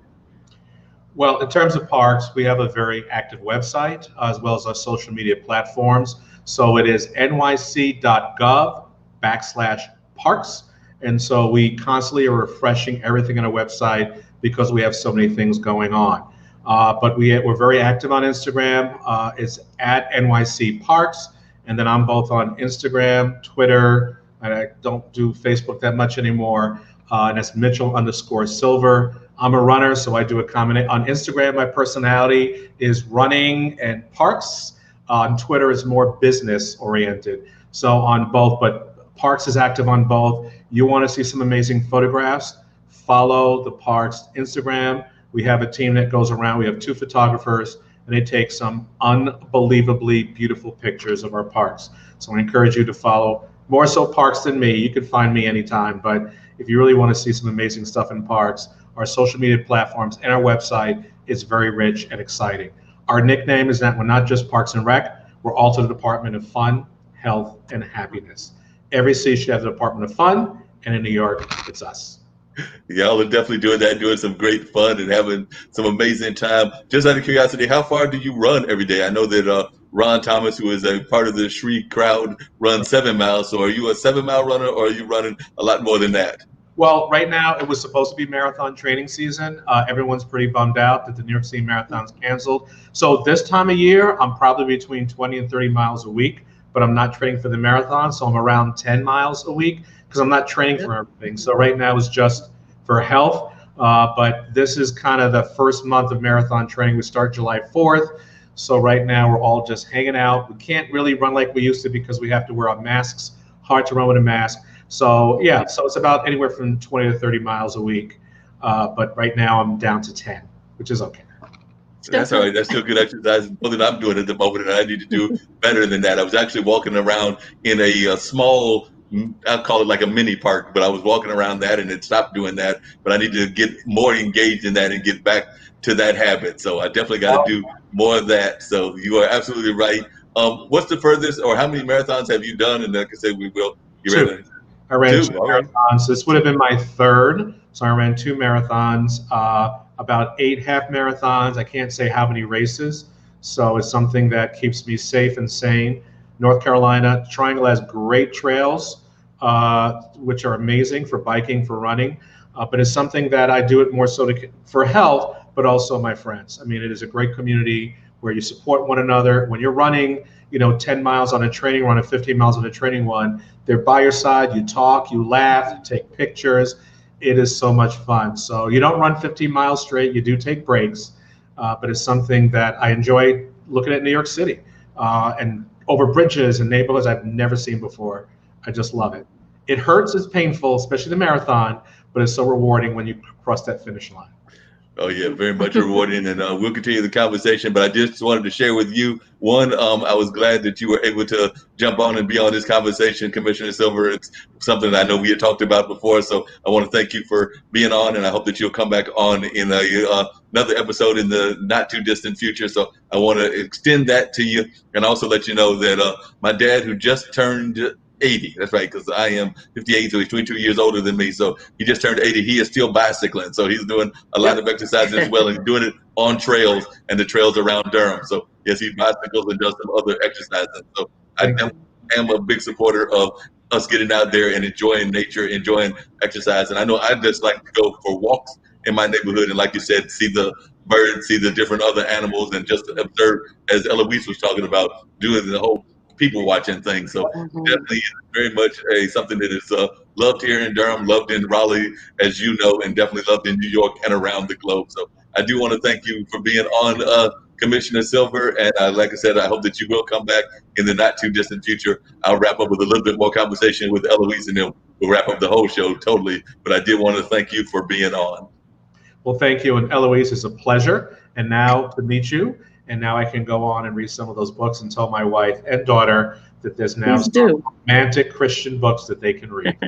Well, in terms of parks, we have a very active website as well as our social media platforms. So it is nyc.gov/parks. And so we constantly are refreshing everything on our website because we have so many things going on. But we're very active on Instagram. It's at NYC Parks. And then I'm both on Instagram, Twitter, and I don't do Facebook that much anymore. And that's Mitchell_Silver. I'm a runner, so I do a comment on Instagram. My personality is running and parks. On Twitter is more business oriented. So on both, but Parks is active on both. You want to see some amazing photographs, follow the Parks Instagram. We have a team that goes around. We have 2 photographers, and they take some unbelievably beautiful pictures of our parks. So I encourage you to follow more so Parks than me. You can find me anytime, but if you really want to see some amazing stuff in parks, our social media platforms and our website is very rich and exciting. Our nickname is that we're not just Parks and Rec, we're also the Department of Fun, Health, and Happiness. Every city should have the Department of Fun, and in New York, it's us. Y'all are definitely doing that, doing some great fun and having some amazing time. Just out of curiosity, how far do you run every day? I know that Ron Thomas, who is a part of the Shriek crowd, runs 7 miles. So are you a 7-mile runner, or are you running a lot more than that? Well, right now it was supposed to be marathon training season. Everyone's pretty bummed out that the New York City Marathon's canceled. So this time of year, I'm probably between 20 and 30 miles a week, but I'm not training for the marathon. So I'm around 10 miles a week because I'm not training for everything. So right now is just for health. But this is kind of the first month of marathon training. We start July 4th. So right now we're all just hanging out. We can't really run like we used to because we have to wear our masks. Hard to run with a mask. So yeah, so it's about anywhere from 20 to 30 miles a week. But right now I'm down to 10, which is okay. That's all right. That's still good exercise. More than I'm doing at the moment, and I need to do better than that. I was actually walking around in a small, I'll call it like a mini park, but I was walking around that and it stopped doing that. But I need to get more engaged in that and get back to that habit. So I definitely got to do more of that. So you are absolutely right. What's the furthest, or how many marathons have you done? And like I said, we will get ready. I ran 2 marathons. This would have been my 3rd. So I ran 2 marathons, about 8 half marathons. I can't say how many races. So it's something that keeps me safe and sane. North Carolina Triangle has great trails, which are amazing for biking, for running. But it's something that I do it more so for health, but also my friends. I mean, it is a great community where you support one another. When you're running, 10 miles on a training run or 15 miles on a training run, they're by your side, you talk, you laugh, you take pictures. It is so much fun. So you don't run 15 miles straight, you do take breaks, but it's something that I enjoy looking at New York City and over bridges and neighborhoods I've never seen before. I just love it. It hurts, it's painful, especially the marathon, but it's so rewarding when you cross that finish line. Oh yeah, very much rewarding, and we'll continue the conversation. But I just wanted to share with you, one, I was glad that you were able to jump on and be on this conversation, Commissioner Silver. It's something that I know we had talked about before, so I want to thank you for being on, and I hope that you'll come back on in another episode in the not too distant future. So I want to extend that to you, and also let you know that my dad, who just turned 80. That's right, because I am 58, so he's 22 years older than me. So he just turned 80. He is still bicycling, so he's doing a lot of exercise as well. He's doing it on trails and the trails around Durham. So yes, he bicycles and does some other exercises. So I am a big supporter of us getting out there and enjoying nature, enjoying exercise. And I know I just like to go for walks in my neighborhood, and like you said, see the birds, see the different other animals, and just observe, as Eloise was talking about, doing the whole people watching things. So definitely very much something that is loved here in Durham, loved in Raleigh, as you know, and definitely loved in New York and around the globe. So I do want to thank you for being on, Commissioner Silver. And like I said, I hope that you will come back in the not too distant future. I'll wrap up with a little bit more conversation with Eloise, and then we'll wrap up the whole show totally. But I did want to thank you for being on. Well, thank you. And Eloise, it's a pleasure. And now to meet you. and now I can go on and read some of those books and tell my wife and daughter that there's now Please do. some romantic Christian books that they can read.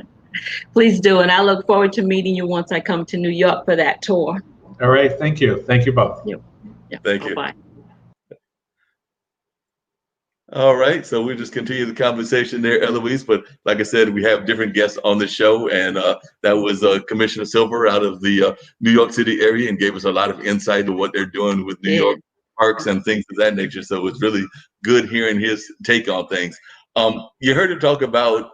Please do. And I look forward to meeting you once I come to New York for that tour. All right, thank you. Thank you both. Yeah. Yeah. Thank you. Bye-bye. All right, so we'll just continue the conversation there, Eloise. But like I said, we have different guests on the show, and that was Commissioner Silver out of the New York City area, and gave us a lot of insight into what they're doing with New York parks and things of that nature. So it's really good hearing his take on things. You heard him talk about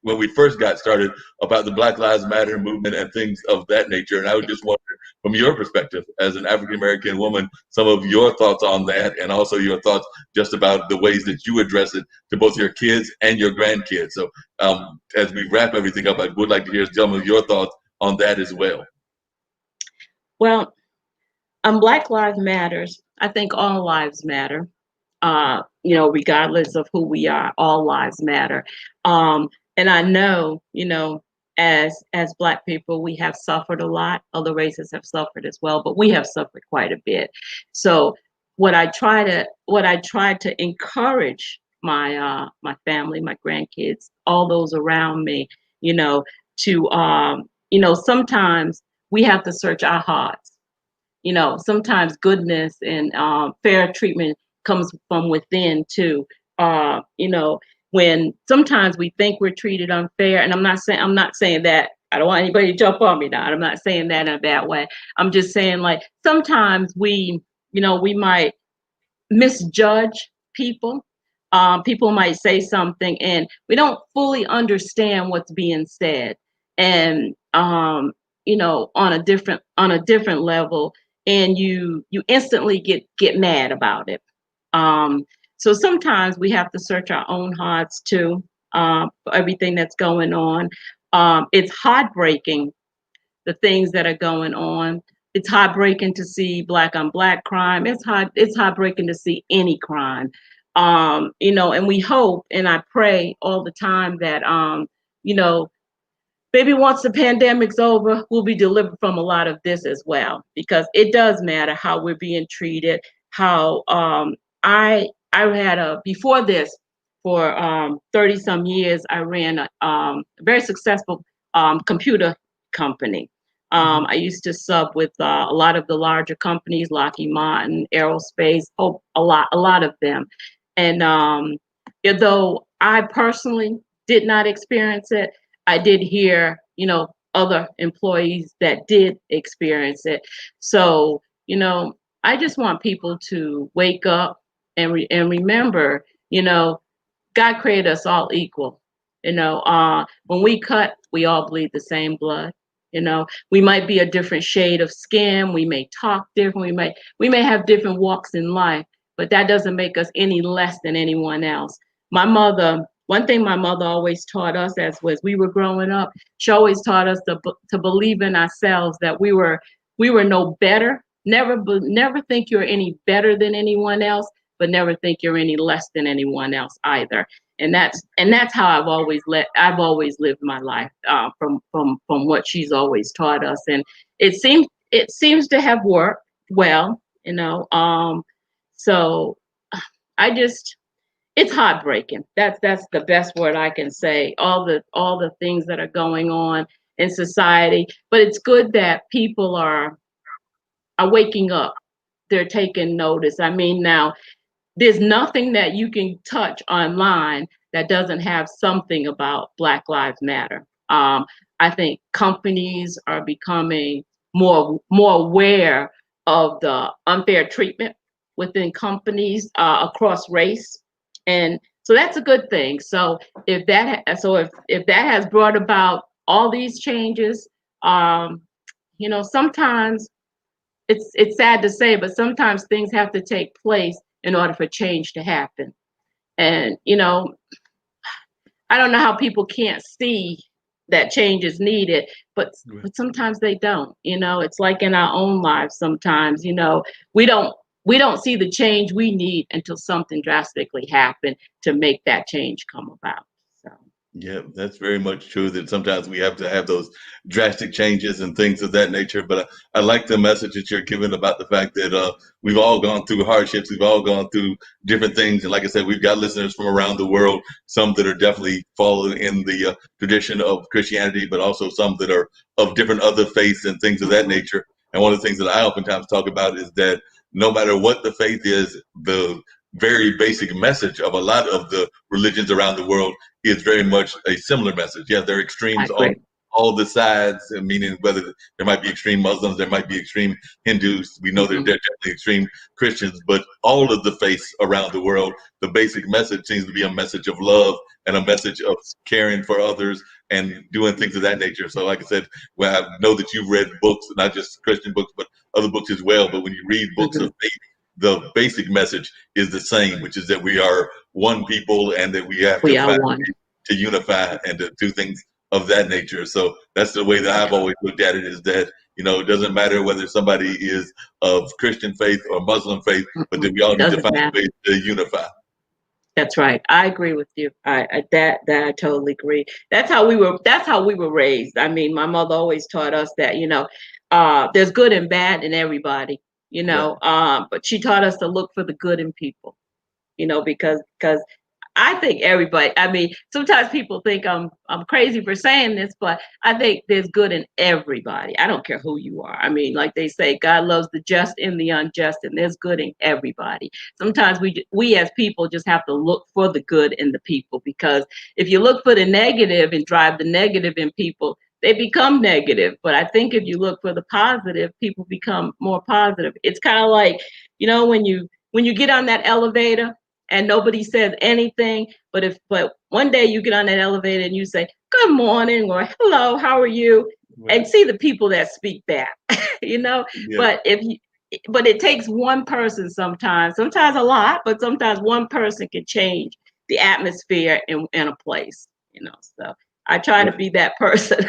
when we first got started about the Black Lives Matter movement and things of that nature. And I would just wonder, from your perspective as an African American woman, some of your thoughts on that, and also your thoughts just about the ways that you address it to both your kids and your grandkids. So as we wrap everything up, I would like to hear some of your thoughts on that as well. Well, Black Lives Matters. I think all lives matter. Regardless of who we are, all lives matter. And I know, as Black people, we have suffered a lot. Other races have suffered as well, but we have suffered quite a bit. So what I try to encourage my family, my grandkids, all those around me, to sometimes we have to search our hearts. Sometimes goodness and fair treatment comes from within too. When sometimes we think we're treated unfair, and I'm not saying that. I don't want anybody to jump on me now. I'm not saying that in a bad way. I'm just saying, like, sometimes we might misjudge people. People might say something and we don't fully understand what's being said, and on a different level, and you instantly get mad about it. So sometimes we have to search our own hearts too, for everything that's going on. It's heartbreaking, the things that are going on. It's heartbreaking to see Black on Black crime. It's heartbreaking to see any crime. And we hope, and I pray all the time that maybe once the pandemic's over, we'll be delivered from a lot of this as well, because it does matter how we're being treated. How I had before this, for 30 some years, I ran a very successful computer company. I used to sub with a lot of the larger companies, Lockheed Martin, Aerospace, a lot of them. And though I personally did not experience it, I did hear, other employees that did experience it. So, I just want people to wake up and remember, God created us all equal. When we cut, we all bleed the same blood. We might be a different shade of skin. We may talk different. We may have different walks in life, but that doesn't make us any less than anyone else. One thing my mother always taught us as we were growing up, she always taught us to believe in ourselves, that we were no better. Never think you're any better than anyone else, but never think you're any less than anyone else either. And that's how I've always lived my life, from what she's always taught us. And it seems to have worked well, so it's heartbreaking. That's the best word I can say. All the things that are going on in society, but it's good that people are waking up. They're taking notice. I mean, now there's nothing that you can touch online that doesn't have something about Black Lives Matter. I think companies are becoming more aware of the unfair treatment within companies across race, and so that's a good thing. So if that has brought about all these changes, sometimes it's sad to say, but sometimes things have to take place in order for change to happen. And I don't know how people can't see that change is needed, but sometimes they don't. It's like in our own lives. Sometimes we don't see the change we need until something drastically happened to make that change come about. So Yeah, that's very much true that sometimes we have to have those drastic changes and things of that nature. But I like the message that you're giving about the fact that we've all gone through hardships. We've all gone through different things. And like I said, we've got listeners from around the world, some that are definitely following in the tradition of Christianity, but also some that are of different other faiths and things of that nature. And one of the things that I oftentimes talk about is that no matter what the faith is, the very basic message of a lot of the religions around the world is very much a similar message. Yeah, there are I extremes on agree. all the sides, meaning whether there might be extreme Muslims, there might be extreme Hindus. We know that Hmm. there are definitely extreme Christians, but all of the faiths around the world, the basic message seems to be a message of love and a message of caring for others and doing things of that nature. So, like I said, well, I know that you've read books, not just Christian books, but other books as well. But when you read books Hmm. of faith, the basic message is the same, which is that we are one people and that we have to We are find one. to unify and to do things of that nature. So that's the way that I've always looked at it, is that, it doesn't matter whether somebody is of Christian faith or Muslim faith, but that Mm-mm. we all need to Doesn't find a matter. way to unify. That's right. I agree with you. That I totally agree. That's how we were. That's how we were raised. I mean, my mother always taught us that there's good and bad in everybody. Right. But she taught us to look for the good in people. Because I think everybody, I mean, sometimes people think I'm crazy for saying this, but I think there's good in everybody. I don't care who you are. I mean, like they say, God loves the just and the unjust, and there's good in everybody. Sometimes we as people just have to look for the good in the people, because if you look for the negative and drive the negative in people, they become negative. But I think if you look for the positive, people become more positive. It's kind of like, when you get on that elevator and nobody says anything. But one day you get on that elevator and you say, "Good morning," or "Hello, how are you?" Right. and see the people that speak back, you know. Yeah. But if you but it takes one person sometimes a lot, but sometimes one person can change the atmosphere in a place, So I try to Right. be that person.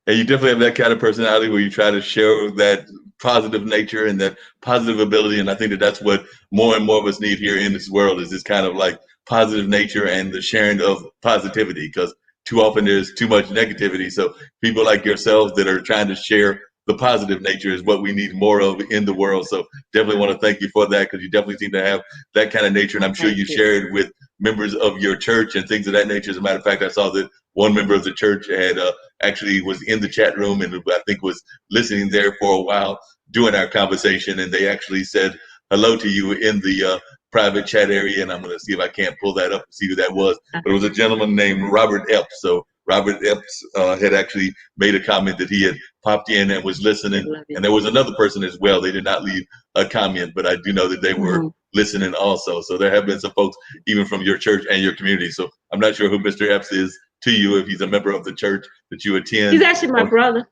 And you definitely have that kind of personality where you try to show that positive nature and that positive ability. And I think that that's what more and more of us need here in this world, is this kind of like positive nature and the sharing of positivity, because too often there's too much negativity. So people like yourselves that are trying to share the positive nature is what we need more of in the world. So definitely want to thank you for that, because you definitely seem to have that kind of nature. And Well, I'm sure thank you you. share it with members of your church and things of that nature. As a matter of fact, I saw that one member of the church had actually was in the chat room and I think was listening there for a while during our conversation. And they actually said hello to you in the private chat area. And I'm going to see if I can't pull that up and see who that was. But it was a gentleman named Robert Epps. So Robert Epps had actually made a comment that he had popped in and was I listening. love you. And there was another person as well. They did not leave a comment, but I do know that they were Hmm. listening also. So there have been some folks even from your church and your community. So I'm not sure who Mr. Epps is to you, if he's a member of the church that you He's attend. actually my brother.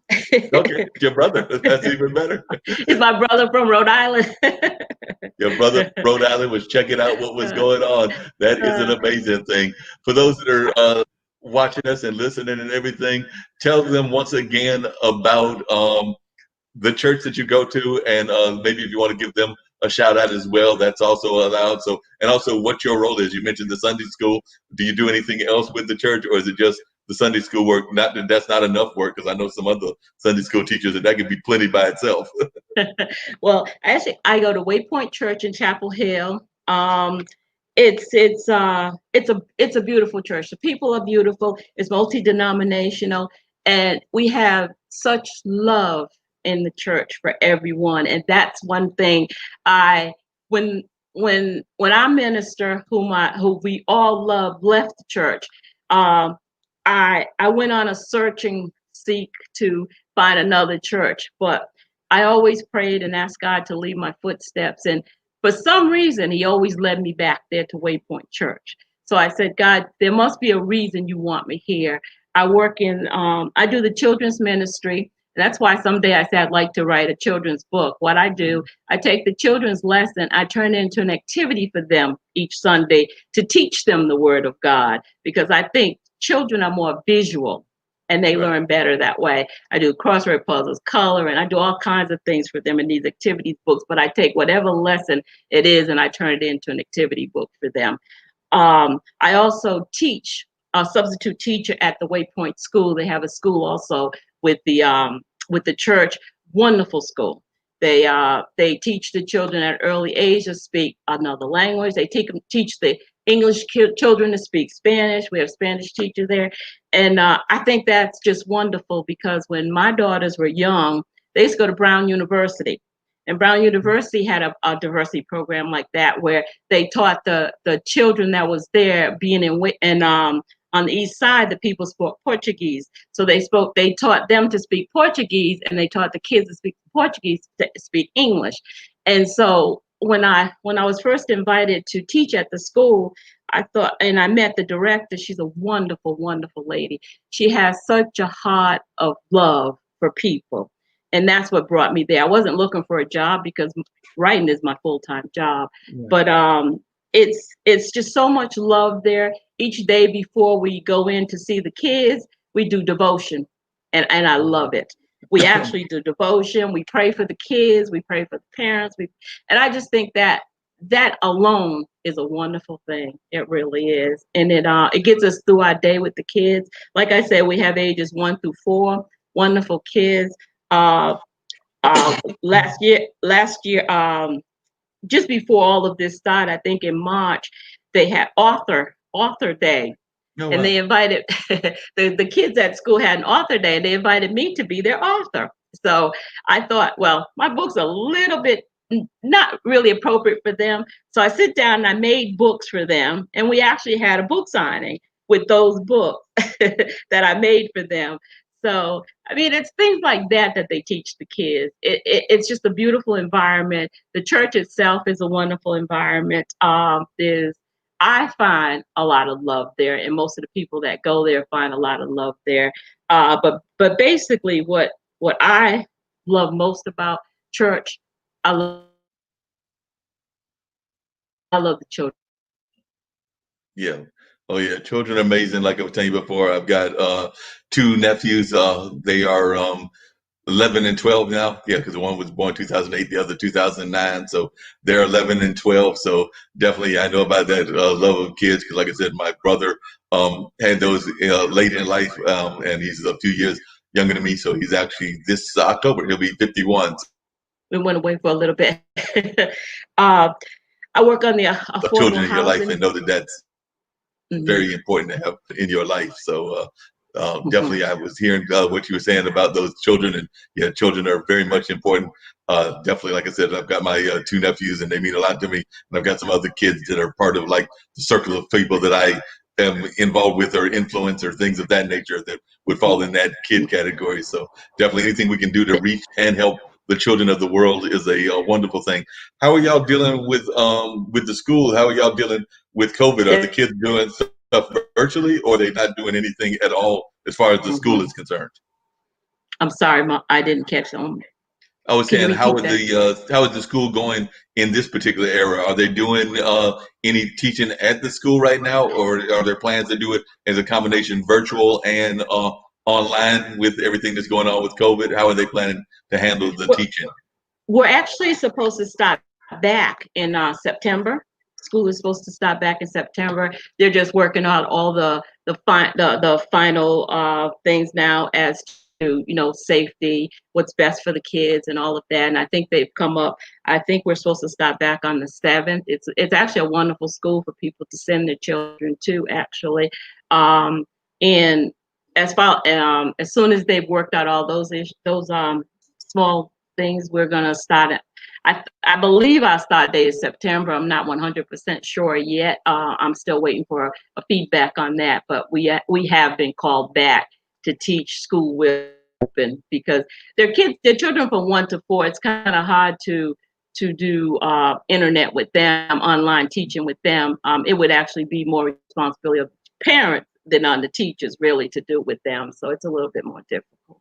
Okay, your brother. That's even better. He's my brother from Rhode Island. Your brother from Rhode Island was checking out what was going on. That is an amazing thing. For those that are watching us and listening and everything, tell them once again about the church that you go to, and maybe if you want to give them a shout out as well, that's also allowed. So, and also what your role is. You mentioned the Sunday school. Do you do anything else with the church, or is it just the Sunday school work? Not that that's not enough work, because I know some other Sunday school teachers that could be plenty by itself. Well, actually, I go to Waypoint Church in Chapel Hill. It's a beautiful church. The people are beautiful. It's multi-denominational, and we have such love in the church for everyone. And that's one thing I when when our minister, who we all love, left the church. Um, I went on a searching seek to find another church, but I always prayed and asked God to lead my footsteps. And for some reason, He always led me back there to Waypoint Church. So I said, God, there must be a reason you want me here. I do the children's ministry. And that's why someday I said I'd like to write a children's book. What I do, I take the children's lesson, I turn it into an activity for them each Sunday to teach them the Word of God, because I think children are more visual and they Right. learn better that way. I do crossword puzzles, color, and I do all kinds of things for them in these activities books. But I take whatever lesson it is and I turn it into an activity book for them. I also teach a substitute teacher at the Waypoint School. They have a school also with the church. Wonderful school. They teach the children at early age to speak another language. They teach the English children to speak Spanish. We have Spanish teachers there, and I think that's just wonderful because when my daughters were young, they used to go to Brown University, and Brown University had a diversity program like that where they taught the children that was there being on the east side, the people spoke Portuguese. So they taught them to speak Portuguese, and they taught the kids to speak Portuguese to speak English. And so when I was first invited to teach at the school, I thought, and I met the director. She's a wonderful, wonderful lady. She has such a heart of love for people. And that's what brought me there. I wasn't looking for a job because writing is my full-time job. Yeah. But it's just so much love there. Each day before we go in to see the kids, we do devotion. And I love it. We actually do devotion. We pray for the kids. We pray for the parents. And I just think that alone is a wonderful thing. It really is. And it gets us through our day with the kids. Like I said, we have ages 1 through 4, wonderful kids. Last year, just before all of this started, I think in March, they had author day. Oh, and wow. They invited the kids at school had an author day, and they invited me to be their author. So I thought, well, my book's a little bit not really appropriate for them. So I sit down and I made books for them, and we actually had a book signing with those books that I made for them. So, I mean, it's things like that they teach the kids. It's just a beautiful environment. The church itself is a wonderful environment. I find a lot of love there, and most of the people that go there find a lot of love there. But basically, what I love most about church, I love the children. Yeah. Oh yeah, children are amazing. Like I was telling you before, I've got 2 nephews. They are 11 and 12 now. Yeah, because the one was born 2008, the other 2009. So they're 11 and 12. So definitely, I know about that love of kids. Because like I said, my brother had those late in life, and he's a few years younger than me. So he's actually this October he'll be 51. We went away for a little bit. I work on the affordable children in housing. Your life, and know that that's very important to have in your life. So definitely, I was hearing what you were saying about those children, and yeah, children are very much important. Definitely, like I said, I've got my 2 nephews, and they mean a lot to me. And I've got some other kids that are part of like the circle of people that I am involved with or influence or things of that nature that would fall in that kid category. So definitely, anything we can do to reach and help the children of the world is a wonderful thing. How are y'all dealing with the school? How are y'all dealing with COVID? Are the kids doing stuff virtually, or are they not doing anything at all as far as the school is concerned? I'm sorry, I didn't catch them. I was saying, how is the school going in this particular era? Are they doing any teaching at the school right now, or are there plans to do it as a combination virtual and online with everything that's going on with COVID? How are they planning to handle the teaching? We're actually supposed to start back in September. School is supposed to start back in September. They're just working out all the final things now as to, safety, what's best for the kids and all of that. And I think they've come up. I think we're supposed to start back on the 7th. It's actually a wonderful school for people to send their children to, actually. And as soon as they've worked out all those small things, we're gonna start it. I believe our start date is September. I'm not 100% sure yet. I'm still waiting for a feedback on that. But we have been called back to teach school will open because their children from 1 to 4. It's kind of hard to do internet with them, online teaching with them. It would actually be more responsibility of parents than on the teachers really to do with them. So it's a little bit more difficult.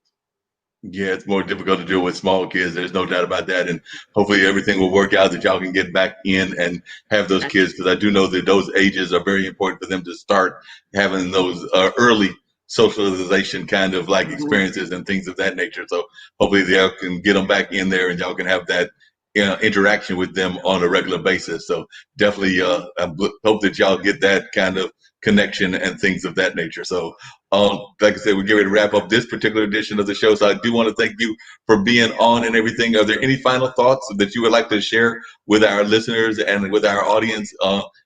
Yeah, it's more difficult to deal with small kids. There's no doubt about that. And hopefully everything will work out that y'all can get back in and have those kids, because I do know that those ages are very important for them to start having those early socialization kind of like experiences and things of that nature. So hopefully y'all can get them back in there and y'all can have that interaction with them on a regular basis. So definitely, hope that y'all get that kind of connection and things of that nature. So, like I said, we're getting ready to wrap up this particular edition of the show. So I do want to thank you for being on and everything. Are there any final thoughts that you would like to share with our listeners and with our audience?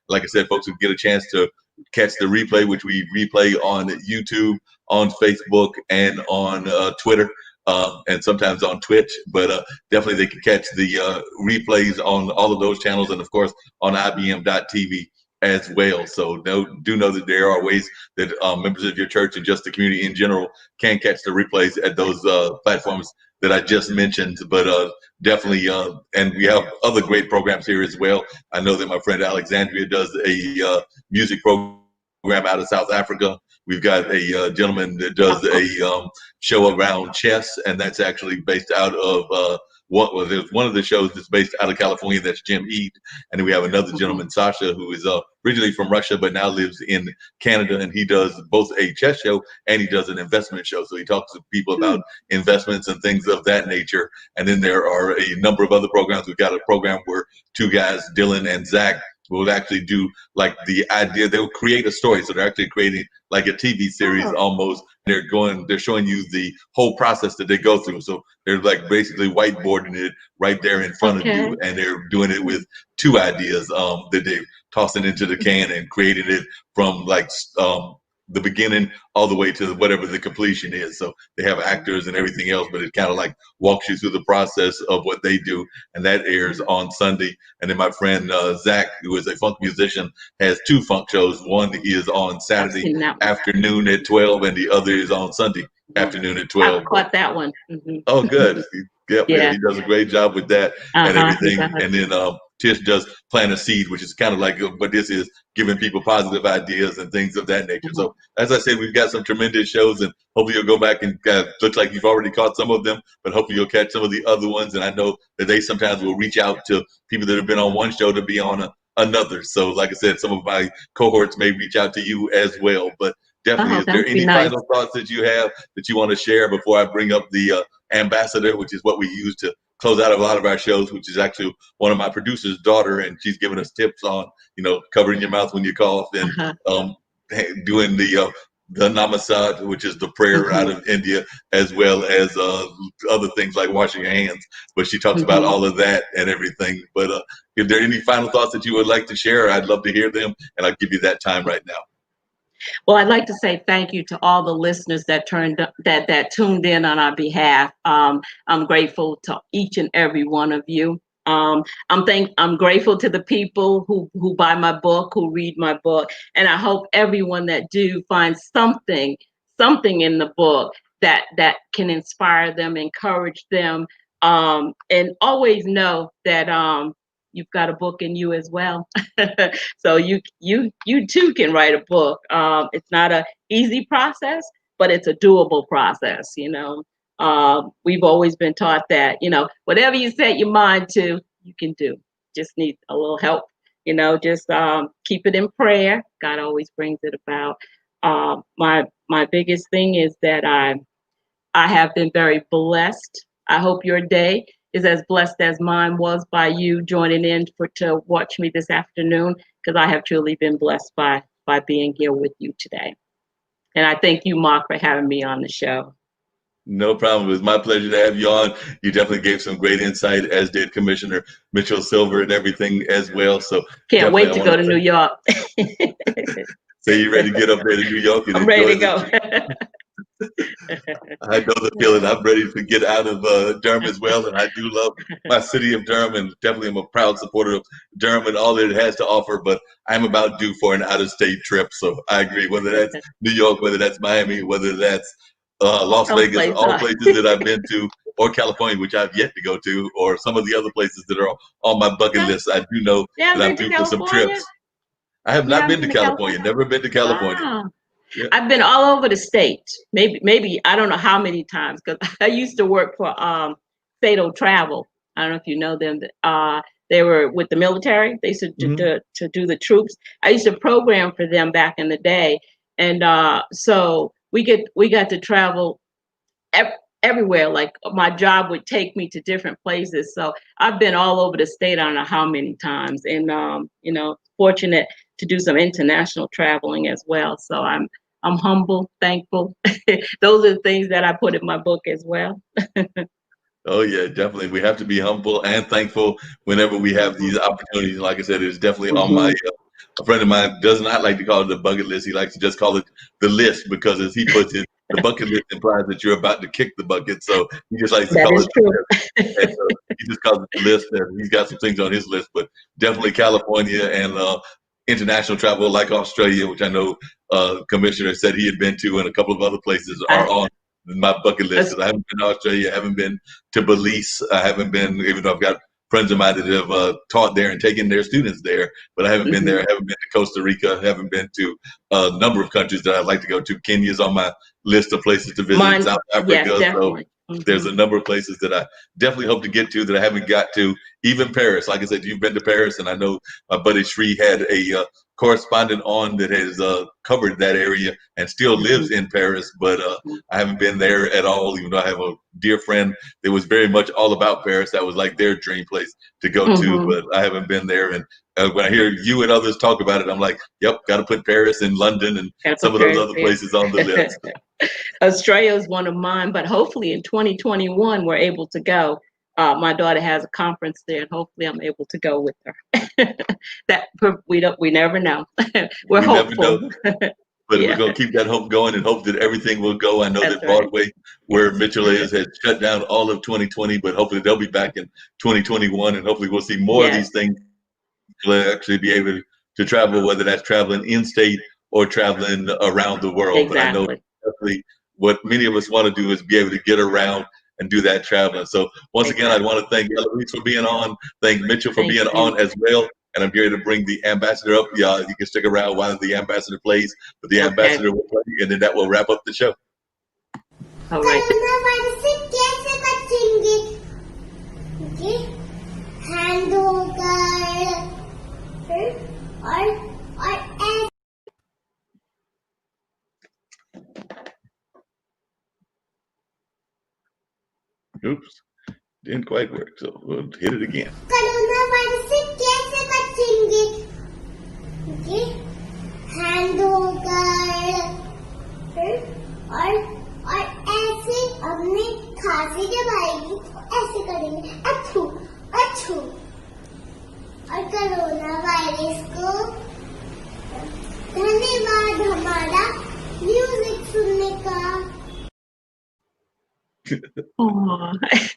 Like I said, folks who get a chance to catch the replay, which we replay on YouTube, on Facebook, and on Twitter, and sometimes on Twitch. But definitely they can catch the replays on all of those channels, and of course on IBM.TV as well. So do know that there are ways that members of your church and just the community in general can catch the replays at those platforms that I just mentioned. But definitely, and we have other great programs here as well. I know that my friend Alexandria does a music program out of South Africa. We've got a gentleman that does a show around chess, and that's actually based out of there's one of the shows that's based out of California. That's Jim Eat, and then we have another gentleman, Sasha, who is originally from Russia but now lives in Canada, and he does both a chess show and he does an investment show. So he talks to people about investments and things of that nature. And then there are a number of other programs. We've got a program where two guys, Dylan and Zach, will actually do like the idea. They'll create a story, so they're actually creating like a TV series almost. They're showing you the whole process that they go through. So they're like basically whiteboarding it right there in front of you, and they're doing it with two ideas that they're tossing into the can and creating it from like the beginning all the way to whatever the completion is. So they have actors and everything else, but it kind of like walks you through the process of what they do, and that airs on Sunday. And then my friend Zach, who is a funk musician, has two funk shows. One is on Saturday afternoon at 12, and the other is on Sunday afternoon at 12. I caught that one. Oh, good. Yeah, he does a great job with that and everything. And then Tish does Plant a Seed, which is kind of like, but this is giving people positive ideas and things of that nature. So as I said, we've got some tremendous shows, and hopefully you'll go back and looks like you've already caught some of them, but hopefully you'll catch some of the other ones. And I know that they sometimes will reach out to people that have been on one show to be on another. So like I said, some of my cohorts may reach out to you as well. But definitely, is there any final thoughts that you have that you want to share before I bring up the ambassador, which is what we use to close out a lot of our shows, which is actually one of my producer's daughter, and she's giving us tips on, covering your mouth when you cough, and doing the namasad, which is the prayer out of India, as well as other things like washing your hands. But she talks about all of that and everything. But if there are any final thoughts that you would like to share, I'd love to hear them, and I'll give you that time right now. Well, I'd like to say thank you to all the listeners that tuned in on our behalf. I'm grateful to each and every one of you. I'm grateful to the people who buy my book, who read my book, and I hope everyone that do finds something in the book that can inspire them, encourage them, and always know that you've got a book in you as well. So you too can write a book. It's not an easy process, but it's a doable process. We've always been taught that, whatever you set your mind to, you can do. Just need a little help, just keep it in prayer. God always brings it about. My biggest thing is that I have been very blessed. I hope your day is as blessed as mine was by you joining in to watch me this afternoon, because I have truly been blessed by being here with you today. And I thank you, Mark, for having me on the show. No problem. It was my pleasure to have you on. You definitely gave some great insight, as did Commissioner Mitchell Silver and everything as well. So can't wait to go to New York. So you ready to get up there to New York? And I'm ready to go. I know the feeling. I'm ready to get out of Durham as well, and I do love my city of Durham, and definitely I'm a proud supporter of Durham and all that it has to offer, but I'm about due for an out-of-state trip, so I agree, whether that's New York, whether that's Miami, whether that's Las Vegas, all places that I've been to, or California, which I've yet to go to, or some of the other places that are on my bucket list. I do know that I'm due for some trips. I have not been to California, never been to California. Wow. Yeah. I've been all over the state. Maybe I don't know how many times, because I used to work for Fatal Travel. I don't know if you know them. They were with the military. They used to do the troops. I used to program for them back in the day, and so we got to travel everywhere. Like my job would take me to different places. So I've been all over the state. I don't know how many times, and fortunate to do some international traveling as well. So I'm humble, thankful. Those are the things that I put in my book as well. Oh yeah, definitely. We have to be humble and thankful whenever we have Mhm. these opportunities. Like I said, it's definitely on my. Mhm. A friend of mine does not like to call it the bucket list. He likes to just call it the list because, as he puts it, the bucket list implies that you're about to kick the bucket. So he just likes to That call is it the true. list. And so he just calls it the list. And he's got some things on his list, but definitely California and international travel like Australia, which I know Commissioner said he had been to, and a couple of other places are I, on my bucket list as- because I haven't been to Australia, I haven't been to Belize, I haven't been, even though I've got friends of mine that have taught there and taken their students there, but I haven't been there. mhm. I haven't been to Costa Rica. I haven't been to a number of countries that I'd like to go to. Kenya's on my list of places to visit. Mine, South yes, Africa. So definitely. there's Hmm. a number of places that I definitely hope to get to that I haven't got to. Even Paris, like I said, you've been to Paris, and I know my buddy Shree had a correspondent on that has covered that area and still Hmm. lives in Paris, but I haven't been there at all. Even though I have a dear friend that was very much all about Paris, that was like their dream place to go to, Hmm. but I haven't been there. And when I hear you and others talk about it, I'm like, yep, got to put Paris and London and Gotta some of prepare those to other see places on the list. it. Australia is one of mine, but hopefully in 2021 we're able to go. My daughter has a conference there, and hopefully I'm able to go with her. That we never know. We're We never know. hopeful. But we're Yeah, going to keep that hope going and hope that everything will go. I know that's that right. Broadway, where Yes. Mitchell is, has shut down all of 2020, but hopefully they'll be back in 2021, and hopefully we'll see more of Yes, these things. We'll actually be able to travel, whether that's traveling in state or traveling around the world. But I know exactly. definitely what many of us want to do is be able to get around and do that traveling. So once again, I want Exactly. to thank Eloise for being on, thank Mitchell for Thank being you. on as well. And I'm here to bring the ambassador up. Yeah, you can stick around while the ambassador plays, but the Okay. ambassador will play, and then that will wrap up the show. All right. Hand होकर और ऐसे Oops, didn't quite work. So we'll hit it again. Corona virus से कैसे बचेंगे ये hand होकर और ऐसे अपने खांसी जब आएगी तो ऐसे करेंगे अच्छू अच्छू और कोरोना वायरस को धन्यवाद हमारा म्यूजिक सुनने का Oh,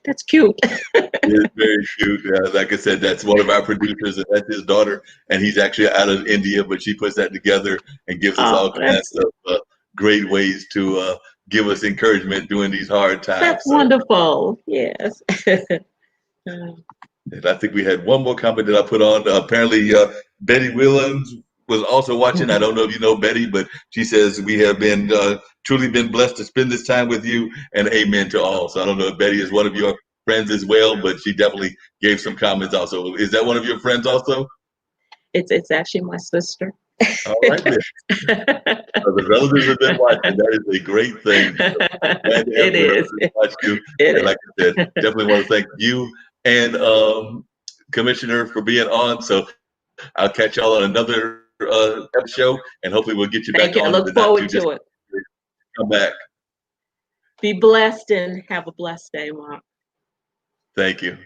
that's cute. It's very cute. Like I said, that's one of our producers, and that's his daughter. And he's actually out of India, but she puts that together and gives us Oh, all kinds of great ways to give us encouragement during these hard times. that's So, wonderful. Yes. and I think we had one more comment that I put on. Apparently, Betty Williams was also watching. I don't know if you know Betty, but she says we have been truly been blessed to spend this time with you, and amen to all. So I don't know if Betty is one of your friends as well, but she definitely gave some comments also. Is that one of your friends also? It's actually my sister. All right, then. So the relatives have been watching. That is a great thing. So glad to have It the is. relatives watch you. It And is. like I said, definitely want to thank you and Commissioner for being on. So I'll catch y'all on another show, and hopefully we'll get you Thank back you. I on the look not too forward distant. to it. Come back. Be blessed and have a blessed day, Mark. Thank you.